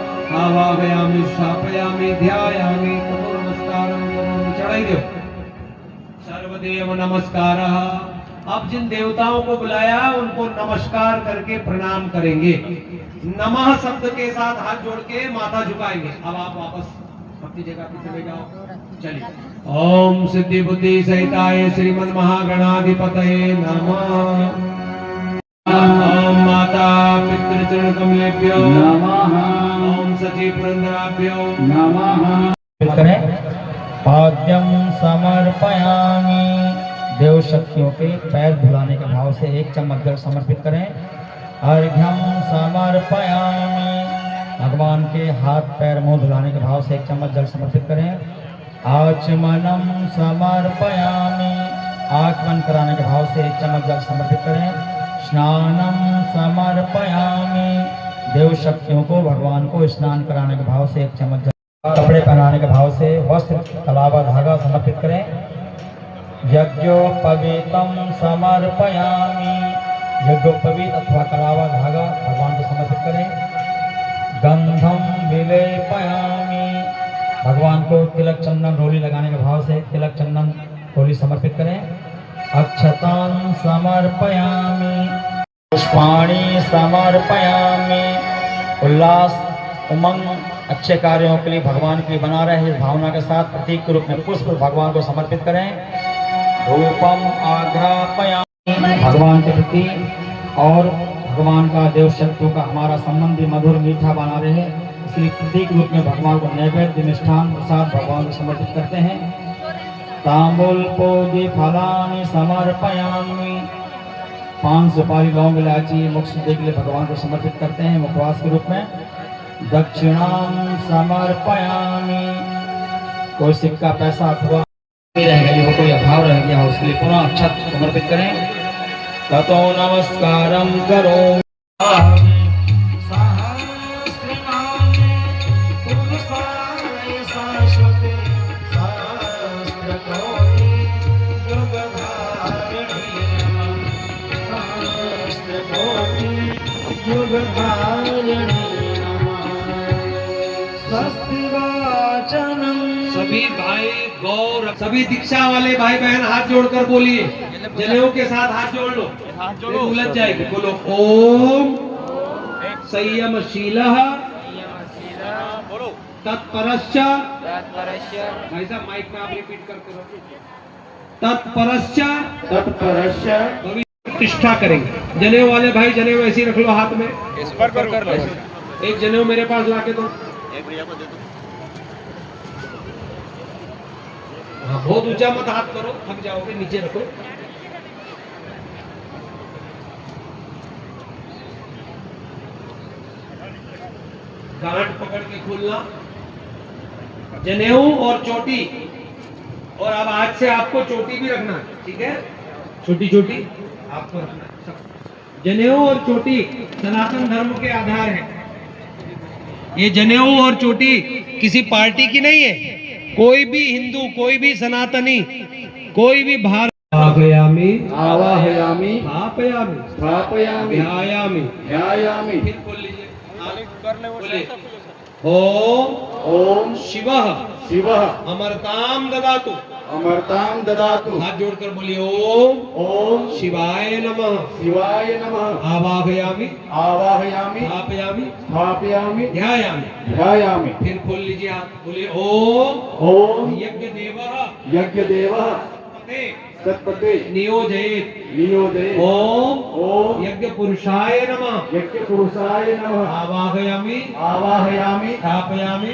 B: आवाहयामि स्थापयामि ध्यायामि ततो नमस्कारं करोमि। चढ़ाई दो। सर्वदेव नमस्कारः। अब जिन देवताओं को बुलाया उनको नमस्कार करके प्रणाम करेंगे। नमः शब्द के साथ हाथ जोड़ के माथा झुकाएंगे। अब आप वापस अपनी जगह पे चले जाओ। चलिए। ओम सिद्धि बुद्धि सहिताय श्रीमन महागणाधिपतये नमः। ओम माता पितृचरण कमलेभ्यो
A: नमः।
B: ओम सची पुरंदराभ्यो
A: नमः।
C: करें।
A: पाद्यं समर्पयामि। देव शक्तियों के पैर धुलाने के भाव से 1 चम्मच जल समर्पित करें। अर्घ्यं समर्पयामि। भगवान के हाथ पैर मुंह धुलाने के भाव से 1 चम्मच जल समर्पित करें। आचमनम समर्पयामि। आचमन कराने के भाव से 1 चम्मच जल समर्पित करें। स्नानम समर्पयामि। देव शक्तियों को भगवान को स्नान कराने के भाव से 1 चम्मच जल। कपड़े पहनाने के भाव से वस्त्र कलावा धागा समर्पित करें। यज्ञोपवीतम समर्पयामि। यज्ञोपवीत अथवा कलावा धागा भगवान को समर्पित करें। गंधम विलेपयामि। भगवान को तिलक चंदन रोली लगाने के भाव से तिलक चंदन रोली समर्पित करें। अक्षतान समर्पयामि। पुष्पाणि समर्पयामि। उल्लास उमंग अच्छे कार्यों के लिए भगवान के लिए बना रहे इस भावना के साथ प्रतीक के रूप में पुष्प भगवान को समर्पित करें। रूपम आघ्रापयामि। भगवान के प्रति और भगवान का देव शक्तियों का हमारा संबंध भी मधुर मीठा बना रहे, इसलिए प्रतीक रूप में भगवान को नैवेद्य मिष्ठान प्रसाद भगवान को समर्पित करते हैं। तांबूल पोदी फलानि समर्पयामि। 5 सुपारी लौंग इलायची मुख शुद्धि के लिए भगवान को समर्पित करते हैं मुखवास के रूप में। दक्षिणाम समर्पयामि। कोई सिक्का पैसा अथवा रह गई हो, कोई अभाव रह गया हो, उसके लिए पुनः अक्षत समर्पित करें। ततो नमस्कारं करो।
B: सभी भाई गौर सभी दीक्षा वाले भाई बहन हाथ जोड़कर बोलिए। जनेऊ के साथ हाथ जोड़ लो, नहीं उलझ जाएगी। बोलो ओम संयमशीलः तत्परश्च। भाई साहब माइक में आप रिपीट करते रहो। तत्परश्च प्रतिष्ठा करेंगे। जनेऊ वाले भाई जनेऊ ऐसे ही रख लो हाथ में। एक जनेऊ मेरे पास लाके दो। हाँ, बहुत ऊंचा मत हाथ करो, थक जाओगे, नीचे रखो। गांठ पकड़ के खोलना। जनेऊ और चोटी, और अब आज से आपको चोटी भी रखना है, ठीक है? छोटी छोटी आपको रखना है। जनेऊ और चोटी सनातन धर्म के आधार है। ये जनेऊ और चोटी किसी पार्टी की नहीं है। कोई भी हिंदू, कोई भी सनातनी, कोई भी भारत आवाहयामि
A: आवाहयामि
B: स्थापयामि
A: स्थापयामि
B: ध्यायामि।
A: ध्यायामि।
B: फिर बोल लीजिए, बोलिए। ओम
A: ओम
B: शिवः
A: शिवः
B: अमरताम ददातु।
A: अमरतां ददातु।
B: हाथ जोड़कर बोलिए ओम
A: ओम
B: शिवाय नमः।
A: शिवाय नमः।
B: आवाहयामि
A: आवाहयामि
B: स्थापयामि
A: स्थापयामि
B: ध्यायामि।
A: ध्यायामि।
B: फिर खोल लीजिए हाथ, बोलिए ओम
A: ओम
B: यज्ञ देवः
A: यज्ञदेवः सत्पते
B: नियोजयेत्।
A: नियोजयेत्।
B: ओम
A: ओम
B: यज्ञ पुरुषाय नमः।
A: यज्ञपुरुषाय नमः।
B: आवाहयामि
A: आवाहयामि
B: स्थापयामि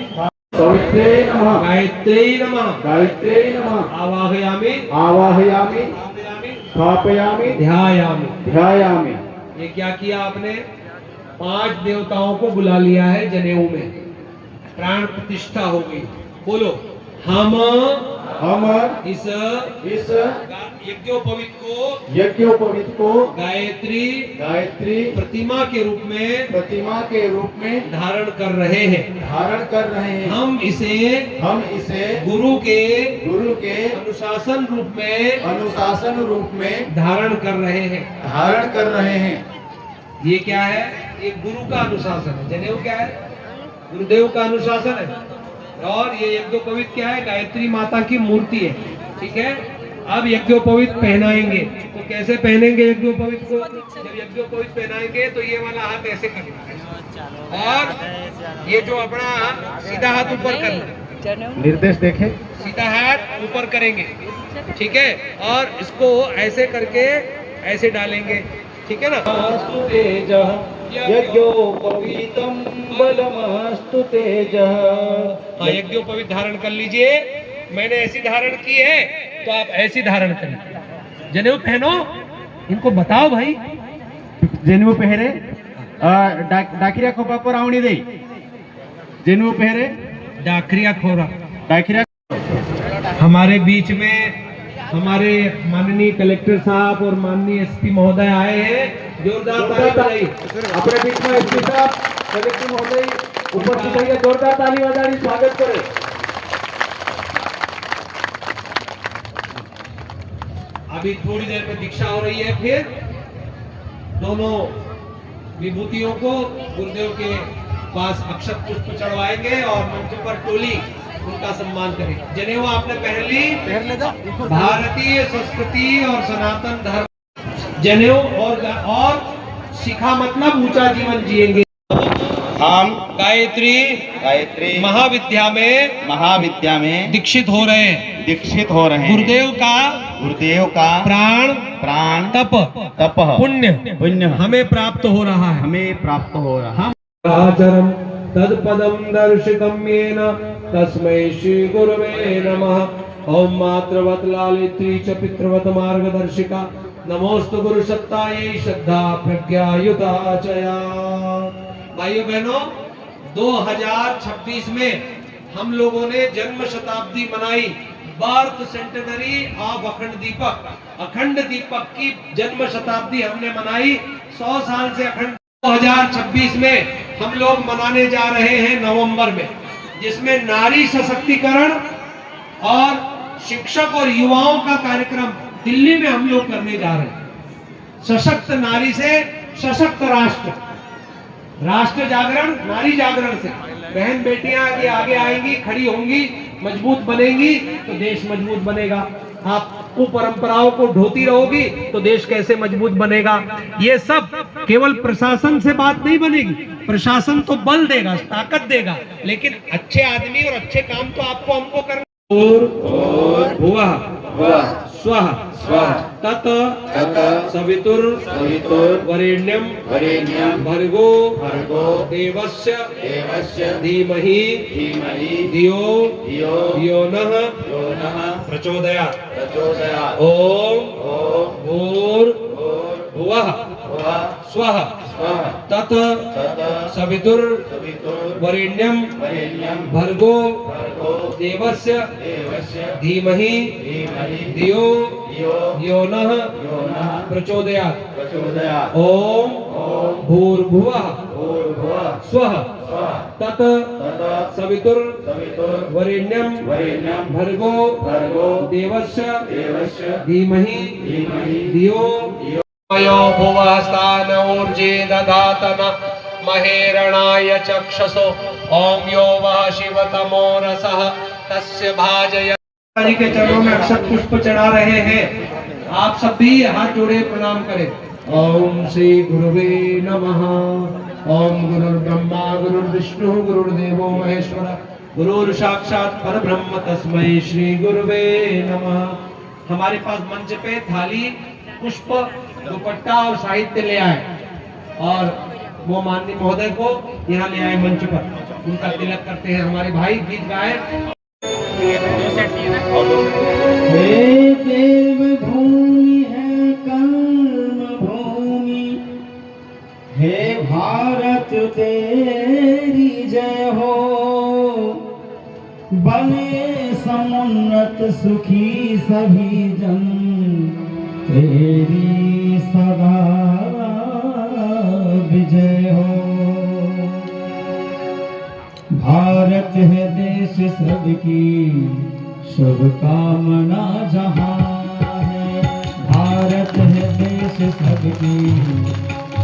A: पवित्रे नमः।
B: गायत्र्यै नमः।
A: गायत्रे नमः।
B: आवाहयामि
A: आवाहयामि
B: स्थापयामि
A: स्थापयामि
B: ध्यायामि।
A: ध्यायामि।
B: ये क्या किया आपने? 5 देवताओं को बुला लिया है जनेऊ में, प्राण प्रतिष्ठा हो गई। बोलो हम
A: हम
B: इस
A: इस
B: यज्ञोपवीत को
A: यज्ञोपवीत को
B: गायत्री
A: गायत्री
B: प्रतिमा के रूप में
A: प्रतिमा के रूप में
B: धारण कर रहे हैं।
A: धारण कर रहे हैं।
B: हम इसे गुरु के अनुशासन रूप में
A: अनुशासन रूप में
B: धारण कर रहे हैं।
A: धारण कर रहे हैं।
B: ये क्या है? ये गुरु का अनुशासन है। जनेऊ क्या है? गुरुदेव का अनुशासन है। और ये यज्ञोपवीत क्या है? गायत्री माता की मूर्ति है। ठीक है। अब यज्ञोपवीत पहनाएंगे तो कैसे पहनेंगे यज्ञोपवीत को? जब यज्ञोपवीत पहनाएंगे तो ये वाला हाथ ऐसे करना है और ये जो अपना सीधा हाथ ऊपर करना,
A: निर्देश देखें।
B: सीधा हाथ ऊपर करेंगे। ठीक है। और इसको ऐसे करके ऐसे डालेंगे। ठीक है ना?
A: अस्तु तेजः यज्ञोपवीतं बलमस्तु तेजः।
B: हाँ, यज्ञोपवीत धारण कर लीजिए। मैंने ऐसी धारण की है तो आप ऐसी धारण करिए। जनेऊ पहनो, इनको बताओ भाई।
A: जेनू पहरे डाकिरिया खोपा पर आवनी दे। जेनू पहरे
B: डाकरिया खोरा।
A: डाकिरिया।
B: हमारे बीच में हमारे माननीय कलेक्टर साहब और माननीय एसपी महोदय आए हैं। जोरदार ताली बजाइए।
A: अपने बीच में एसपी साहब कलेक्टर महोदय उपस्थित है। जोरदार ताली बजाकर स्वागत करें।
B: अभी थोड़ी देर में दीक्षा हो रही है। फिर दोनों विभूतियों को गुरुदेव के पास अक्षत पुष्प चढ़वाएंगे और मंच पर टोली उनका सम्मान करेगी। जनेऊ आपने पहन ली। भारतीय संस्कृति और सनातन धर्म। जनेऊ और शिखा मतलब ऊंचा जीवन जिएंगे।
D: हम
B: गायत्री महाविद्या में दीक्षित हो रहे हैं। गुरुदेव का प्राण तप पुण्य हमें प्राप्त हो रहा है। आचरम तत्पदम दर्शितम येन तस्मै श्री गुरुवे नमः। ओम मातृवत लालित्री च पितृवत मार्गदर्शिका नमोस्तु गुरु सत्तायै श्रद्धा प्रज्ञायुता चया। भाइयों बहनों, 2026 में हम लोगों ने जन्म शताब्दी मनाई। बर्थ सेंटेनरी ऑफ अखंड दीपक की जन्म शताब्दी हमने मनाई। 100 साल से अखंड। 2026 में हम लोग मनाने जा रहे हैं नवंबर में, जिसमें नारी सशक्तिकरण और शिक्षक और युवाओं का कार्यक्रम दिल्ली में हम लोग करने जा रहे हैं। सशक्त नारी से सशक्त राष्ट्र। राष्ट्र जागरण नारी जागरण से। बहन बेटियां आगे आएंगी, खड़ी होंगी, मजबूत बनेंगी तो देश मजबूत बनेगा। आप कुपरंपराओं को ढोती रहोगी तो देश कैसे मजबूत बनेगा? ये सब केवल प्रशासन से बात नहीं बनेगी। प्रशासन तो बल देगा, ताकत देगा, लेकिन अच्छे आदमी और अच्छे काम तो आपको हमको करना। भुवः स्वः तत् सवितुर्वरेण्यं भर्गो देवस्य धीमहि धियो नः प्रचोदयात्। ओम भूर्भुवः स्वः तत् सवितुर वरेण्यम भर्गो देवस्य धीमहि धियो यो नः प्रचोदयात्। ओम भूर्भुवः स्वः तत् सवितुर वरेण्यम भर्गो देवस्य धीमहि धियो यो भुवः स्थानऊर्जे दधातन महेरणाय चक्षसो। ओम यो वः शिवतमो रसः तस्य भाजय। जी के चरणों में अक्षत पुष्प चढ़ा रहे हैं। आप सब भी हाथ जोड़े प्रणाम करें। ओम श्री गुरुवे नमः। ओम गुरुर्ब्रह्मा गुरुर्विष्णु गुरुर्देवो महेश्वर गुरुर् साक्षात् परब्रह्म तस्मै श्री गुरुवे नमः। हमारे पास मंच पे थाली पुष्प दुपट्टा और साहित्य ले आए और वो माननीय महोदय को यहाँ ले आए मंच पर। उनका तिलक करते हैं। हमारे भाई गीत गाए।
A: हे देव भूमि है कर्म भूमि, हे भारत तेरी जय हो। बने समुन्नत सुखी सभी जन, तेरी सदा विजय हो। भारत है देश सबकी शुभकामना जहाँ है। भारत है देश सबकी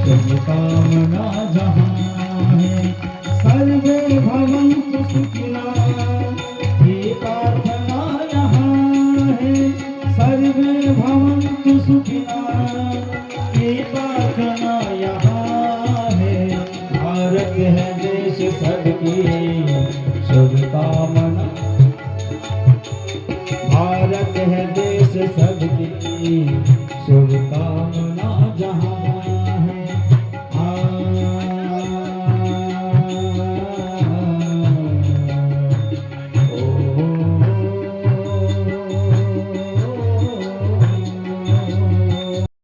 A: शुभकामना जहाँ है। सर्वे भवन्तु सुखिनः ये प्रार्थना यहाँ है। सर्वे भवन्तु सुखिनः ये प्रार्थना यहाँ है। भारत है देश सबकी शुभकामना। भारत है देश सबकी शुभकामना जहाँ है।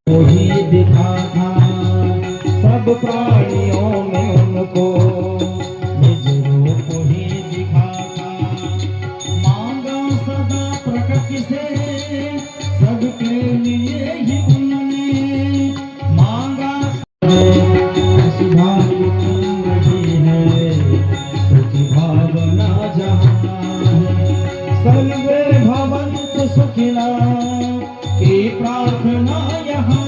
A: वही दिखा था सब प्राणियों में उनको, निज रूप ही दिखा था। मांगा सदा प्रकृति से सबके लिए ही उन्होंने मांगा। रही है सुखी भावना जहाँ है। सर्वे भवन्तु सुखिनः की प्रार्थना यहाँ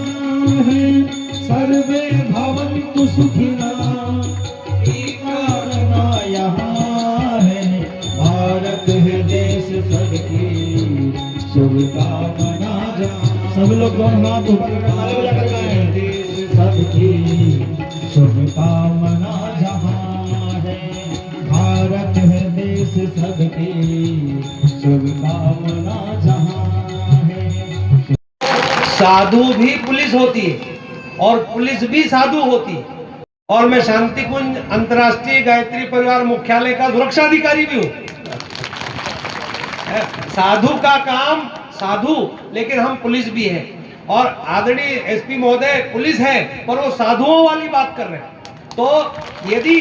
A: है। सर्वे भवन्तु सुखिनः की प्रार्थना यहाँ है। भारत है देश सबकी शुभकामना जहाँ। सब लोग दोनों हाथ ऊपर करके देश सबकी शुभकामना जहाँ है। भारत है देश सबकी शुभकामना जहाँ है।
B: साधु भी पुलिस होती है और पुलिस भी साधु होती है। और मैं शांति कुंज अंतर्राष्ट्रीय गायत्री परिवार मुख्यालय का सुरक्षा अधिकारी भी हूँ। साधु का काम साधु, लेकिन हम पुलिस भी हैं। और आदरणीय एसपी महोदय पुलिस है पर वो साधुओं वाली बात कर रहे हैं। तो यदि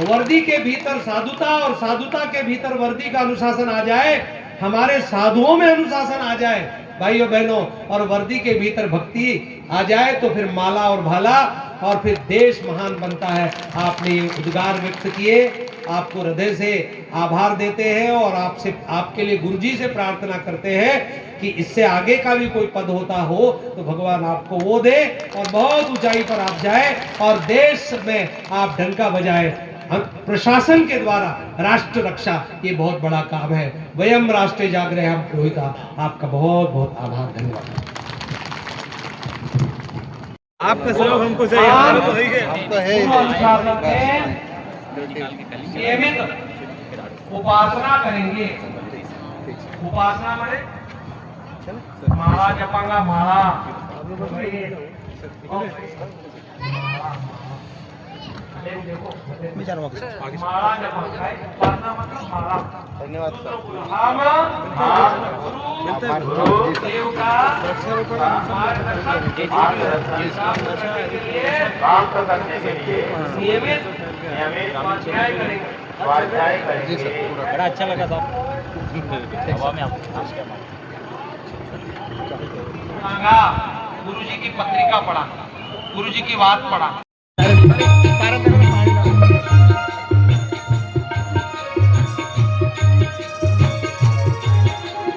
B: वर्दी के भीतर साधुता और साधुता के भीतर वर्दी का अनुशासन आ जाए, हमारे साधुओं में अनुशासन आ जाए भाइयों बहनों, और वर्दी के भीतर भक्ति आ जाए, तो फिर माला और भाला और फिर देश महान बनता है। आपने उद्गार व्यक्त किए, आपको हृदय से आभार देते हैं और आपसे आपके लिए गुरुजी से प्रार्थना करते हैं कि इससे आगे का भी कोई पद होता हो तो भगवान आपको वो दे और बहुत ऊंचाई पर आप जाए और देश में आप डंका बजाए। प्रशासन के द्वारा राष्ट्र रक्षा ये बहुत बड़ा काम है। वयम राष्ट्र जागृह हम पुरोहिता। आपका बहुत बहुत आभार, धन्यवाद।
D: आपका सहयोग हमको चाहिए, हमारा तो है।
A: हम तो है
B: नियमित उपासना करेंगे। उपासना माने माला जपांगा, माला
A: माला जमा है, पढ़ना मतलब माला।
D: धन्यवाद सर।
A: हम गुरु देव का मार्गदर्शन प्राप्त करने के लिए नियमित स्वाध्याय करेंगे। स्वाध्याय
D: जी सर,
A: करेंगे।
D: पूरा बड़ा अच्छा लगा साहब। हवा में आपको
A: मांगा, गुरु जी की पत्रिका पढ़ा, गुरु जी की बात पढ़ा।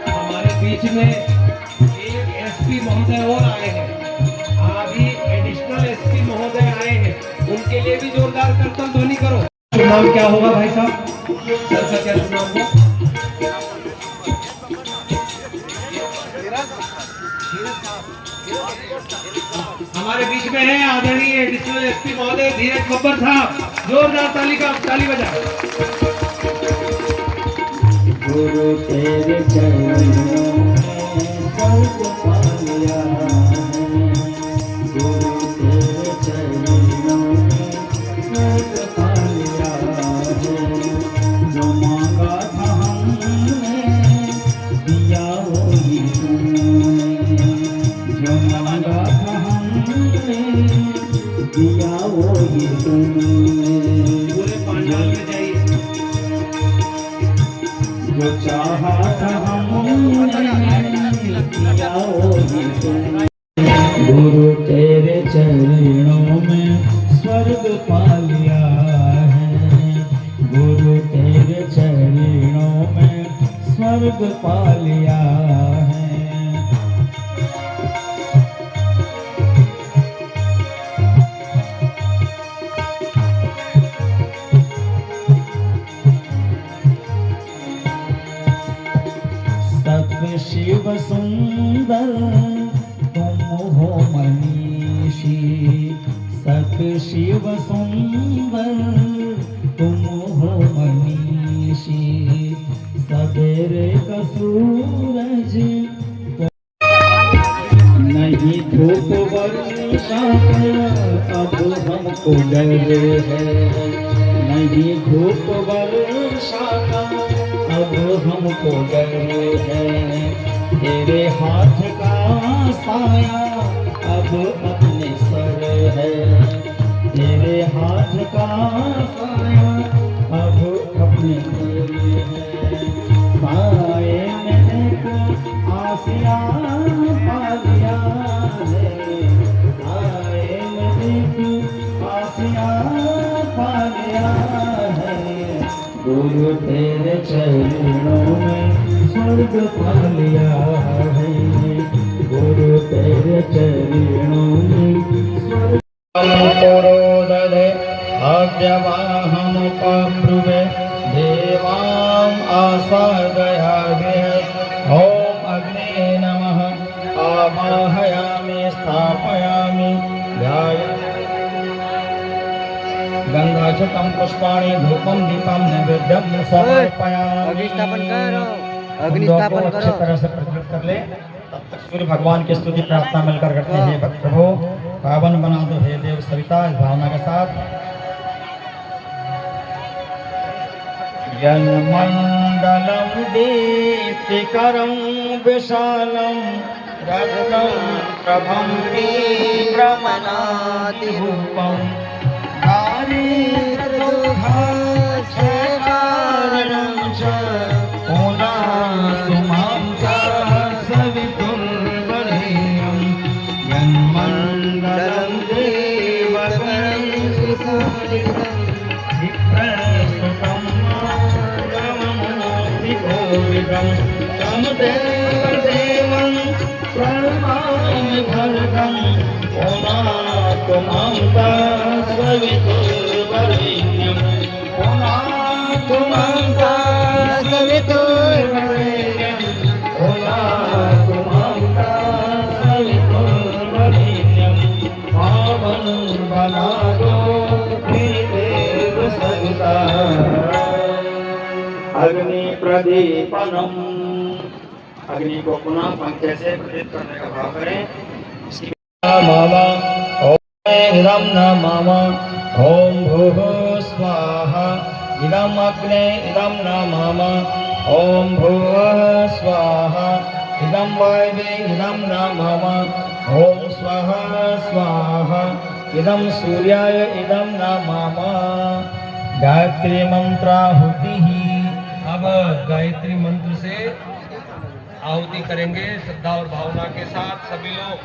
B: हमारे बीच में एक एसपी महोदय और आए हैं, अभी एडिशनल एसपी महोदय आए हैं, उनके लिए भी जोरदार करतब ध्वनि करो। चुनाव क्या होगा भाई साहब? सर का क्या चुनाव होगा? हमारे बीच में है आदरणीय एडिशनल एसपी महोदय धीरज बब्बर साहब, जोरदार ताली बजाओ।
E: गुरु तेरे चरणों में सर्व पाया है, गुरु तेरे चरणों में सर्व पाया है। जो मांगा था हमने दिया वही तुमने, जो मांगा था हमने दिया वही तुमने।
B: पूरे पांडाल में जाइए।
E: जो चाहा था हमने दिया वही तुमने। गुरु तेरे चरणों में स्वर्ग पा लिया है, गुरु तेरे चरणों में स्वर्ग पा लिया है। सत शिव सुंदर तुम हो मनीषी, सत शिव सुंदर तुम हो मनीषी। सवेरे का सूरज नहीं धूप वर्षा अब हमको डर है, नहीं धूप वर्षा का अब हमको डर है। तेरे हाथ का साया अब अपने सर है, तेरे हाथ का साया अब अपने सर है। साए में एक आसिया पा लिया है, साए में एक आसिया पा लिया है। गुरु तेरे चरणों में स्वर्ग पा लिया है, गुरु तेरे चरणों में स्वर्ग। पुरोदधे अव्यवाहं पब्रुवे देवां आसादयामि। ओम अग्ने नमः आवाहयामि स्थापयामि ध्यायामि। गंगाचकं पुष्पाणि धूपं दीपं नैवेद्यं समर्पयामि।
F: अग्निस्थापन करो,
E: हम
F: अग्निस्थापन
E: लोग को अच्छी
F: करो।
E: तरह से प्रज्वलित कर ले। तब तक सूर्य भगवान की स्तुति प्रार्थना मिलकर करते हैं। भक्त प्रभु पावन बना दो हे देव सविता, इस भावना के साथ। यन्मण्डलं दीप्तिकरं विशालं रत्नं प्रभं तीव्रमनादिरूपं दारिद्र्यदुःखक्षयकारणं च पुनातु मां सवितुर्वरेण्यं। यन्मण्डलं देवगणं सुसारितं विप्रस्तुतं माधवमूर्तिकोविदं तं देवदेवं प्रणमामि भर्गं। पुनातु मां सवितुर्वरेण्यं, पुनातु मां सवितुर्वरेण्यं, पुनातु मां सवितुर्वरेण्यं। पावन बना दो हे देव सविता। अग्नि प्रदीपनम, अग्नि को पुनः पंखे से प्रदीप करने का भाव करें। इसकी माला इदं न मम ॐ भूः स्वाहा इदम् अग्ने इदं न मम ॐ भूः स्वाहा इदं वायवे इदं न मम ॐ स्वः स्वाहा इदं सूर्याय इदं न मम गायत्री मंत्राहुतिः।
B: अब गायत्री मंत्र से आहुति करेंगे। श्रद्धा और भावना के साथ सभी लोग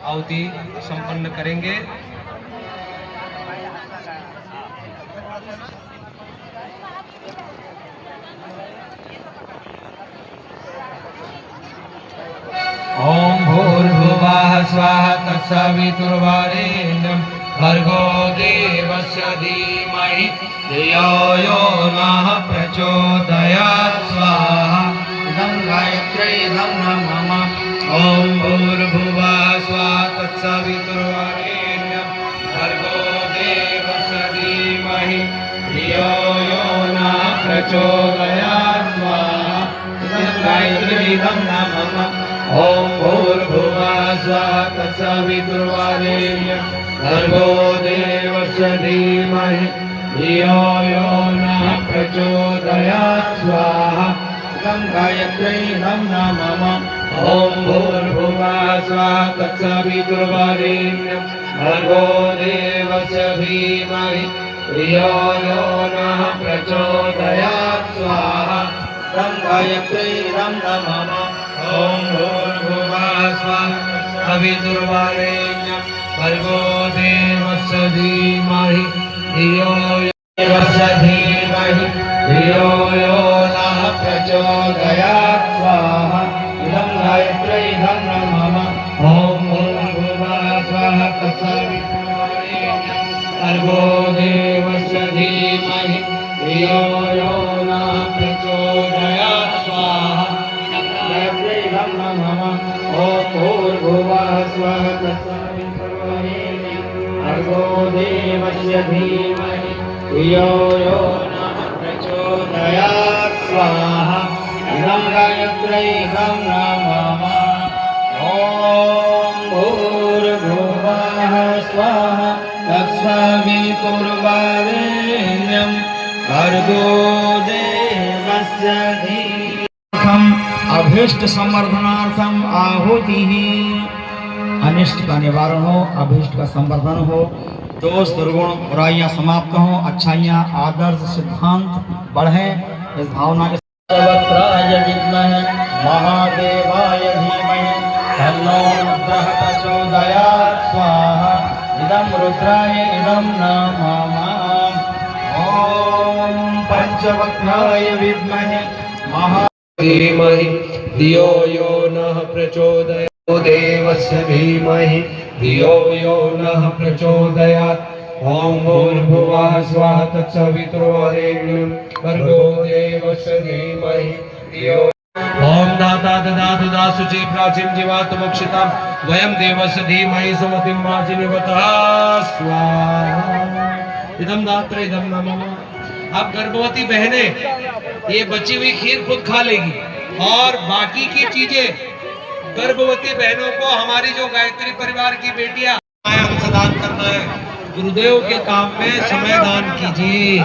B: आहुति संपन्न करेंगे।
C: ओम भूर्भुवः स्वः तत्सवितुर्वरेण्यं भर्गो देवस्य धीमहि धियो यो नः प्रचोदयात् स्वाहा इदं गायत्री इदं न मम ओम भूर्भुवः स्वः तत्सवितुर्वरेण्यं भर्गो देवस्य धीमहि धियो यो नः प्रचोदयात् स्वाहा इदं गायत्री इदं न मम ओम भूर्भुवः स्वः तत्सवितुर्वरेण्यं भर्गो देवस्य धीमहि धियो यो नः प्रचोदयात् स्वाहा इदं गायत्री इदं न मम ओम भूर्भुवः स्वः तत्सवितुर्वरेण्यं भर्गो देवस्य धीमहि धियो यो नः प्रचोदयात् स्वाहा इदं गायत्री इदं न मम ओम भूर्भुवः स्वः तत्सवितुर्वरेण्यं भर्गो देवस्य धीमहि धियो यो देवस्य धीमहि धियो यो नः प्रचोदयात् स्वाहा इदं गायत्री इदं न मम ओम भूर्भुवः स्वः तत्सवितुर्वरेण्यं भर्गो देवस्य धीमहि धियो यो नः प्रचोदयात् स्वाहा इदं न मम ओम भूर्भुवः स्वः तत्सवितुर्वरेण्यं भर्गो देवस्य धीमहि धियो यो नः प्रचोदयात् स्वाहा इदं गायत्री इदं न मम ओम भूर्भुवः स्वः तत्सवितुर्वरेण्यं भर्गो देवस्य धीमहि अभीष्ट संवर्धनार्थम आहुति। अनिष्ट का निवारण हो, अभीष्ट का संवर्धन हो, दोष दुर्गुण बुराइयां समाप्त हो, अच्छाइयां आदर्श सिद्धांत बढ़े, इस भावना के वक्राय विद्महे महादेवाय धीमहि तन्नो रुद्रः प्रचोदयात् स्वाहा इदं रुद्राय इदं न मम ॐ पंचवक्त्राय विद्महे महा धीमहि धियो यो नः प्रचोदयात् देवस्य धीमहि धियो यो नः प्रचोदयात् ओम भूर्भुवः स्वः तत्सवितुर्वरेण्यं भर्गो देवस्य धीमहि धियो ओम दाता ददातु दासुचे प्राचीन जीवात् मोक्षितां वयं देवस्य धीमहि सुमतिं वाचिनिवतः स्वाहा इदं दात्र इदं न मम। अब गर्भवती बहनें ये बची हुई खीर खुद खा लेगी और बाकी की चीजें गर्भवती बहनों को हमारी जो गायत्री परिवार की बेटियां अंशदान करना है। गुरुदेव के काम में समय दान कीजिए,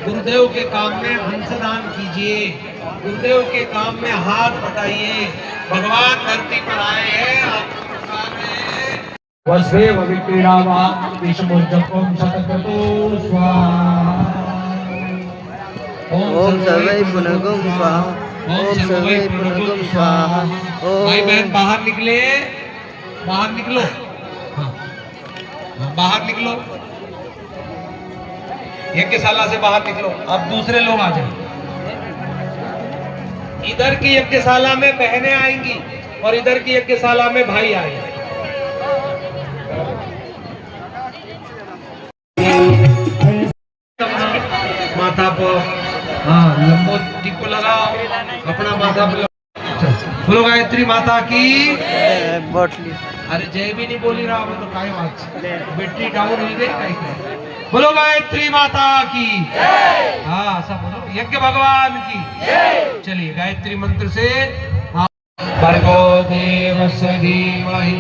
C: गुरुदेव के काम में अंशदान कीजिए, गुरुदेव के काम में हाथ बटाइए। भगवान धरती पर आए हैं, आपको प्रसाद है। वस्वेव विक्रीडावा विष्णुर्जपं शतक्रतो स्वाहा
D: ओम सर्वे पुनर्गम स्वाहा ओम सर्वे पुनर्गम स्वाहा
C: भाई बहन बाहर निकले, बाहर निकलो, हाँ बाहर निकलो, यज्ञशाला से बाहर निकलो। अब दूसरे लोग आ जाए। इधर की यज्ञशाला में बहनें आएंगी और इधर की यज्ञशाला में भाई आएंगे। माथा पर हाँ लंबोटी को लगाओ, अपना माथा पर बोलो गायत्री माता की।
D: बोटली
C: अरे जय भी नहीं बोली रहा मैं तो काय बात बैटरी डाउन हो गई काय काय। बोलो गायत्री माता की। हाँ सब बोलो यज्ञ भगवान की। चलिए गायत्री मंत्र से भर्गो देवस्य धीमहि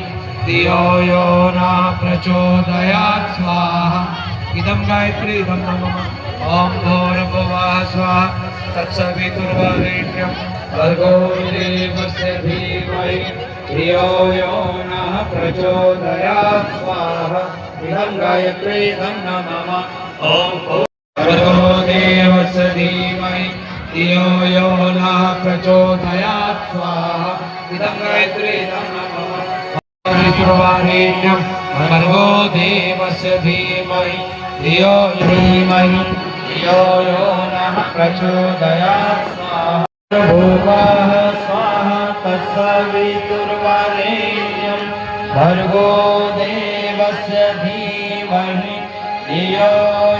C: धियो यो नः प्रचोदयात् स्वाहा इदं गायत्री इदं नमः ॐ भूर्भुवः स्वाहा तत्सवितुर्वरेण्यं भर्गो देवस्य धीमहि धियो यो नः प्रचोदयात् स्वाहा इदं गायत्री इदं नमः ॐ भर्गो देवस्य धीमहि धियो यो नः प्रचोदयात् स्वाहा इदं गायत्री इदं नमः ऋतुर्वारेण्यं भर्गो देवस्य धीमहि धियो यो नः प्रचोदयात् स्वाहा भूवः स्वाहा तत्सवितुर्वरेण्यं भर्गो देवस्य धीमहि धियो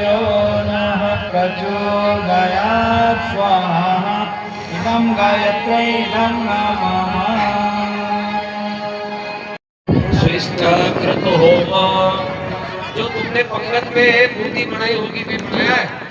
C: यो नः प्रचोदयात् स्वाहा इदं गायत्री इदं नमः श्रेष्ठकृत होम जो तुमने पंगत में मूर्ति बनाई होगी वे बनाया है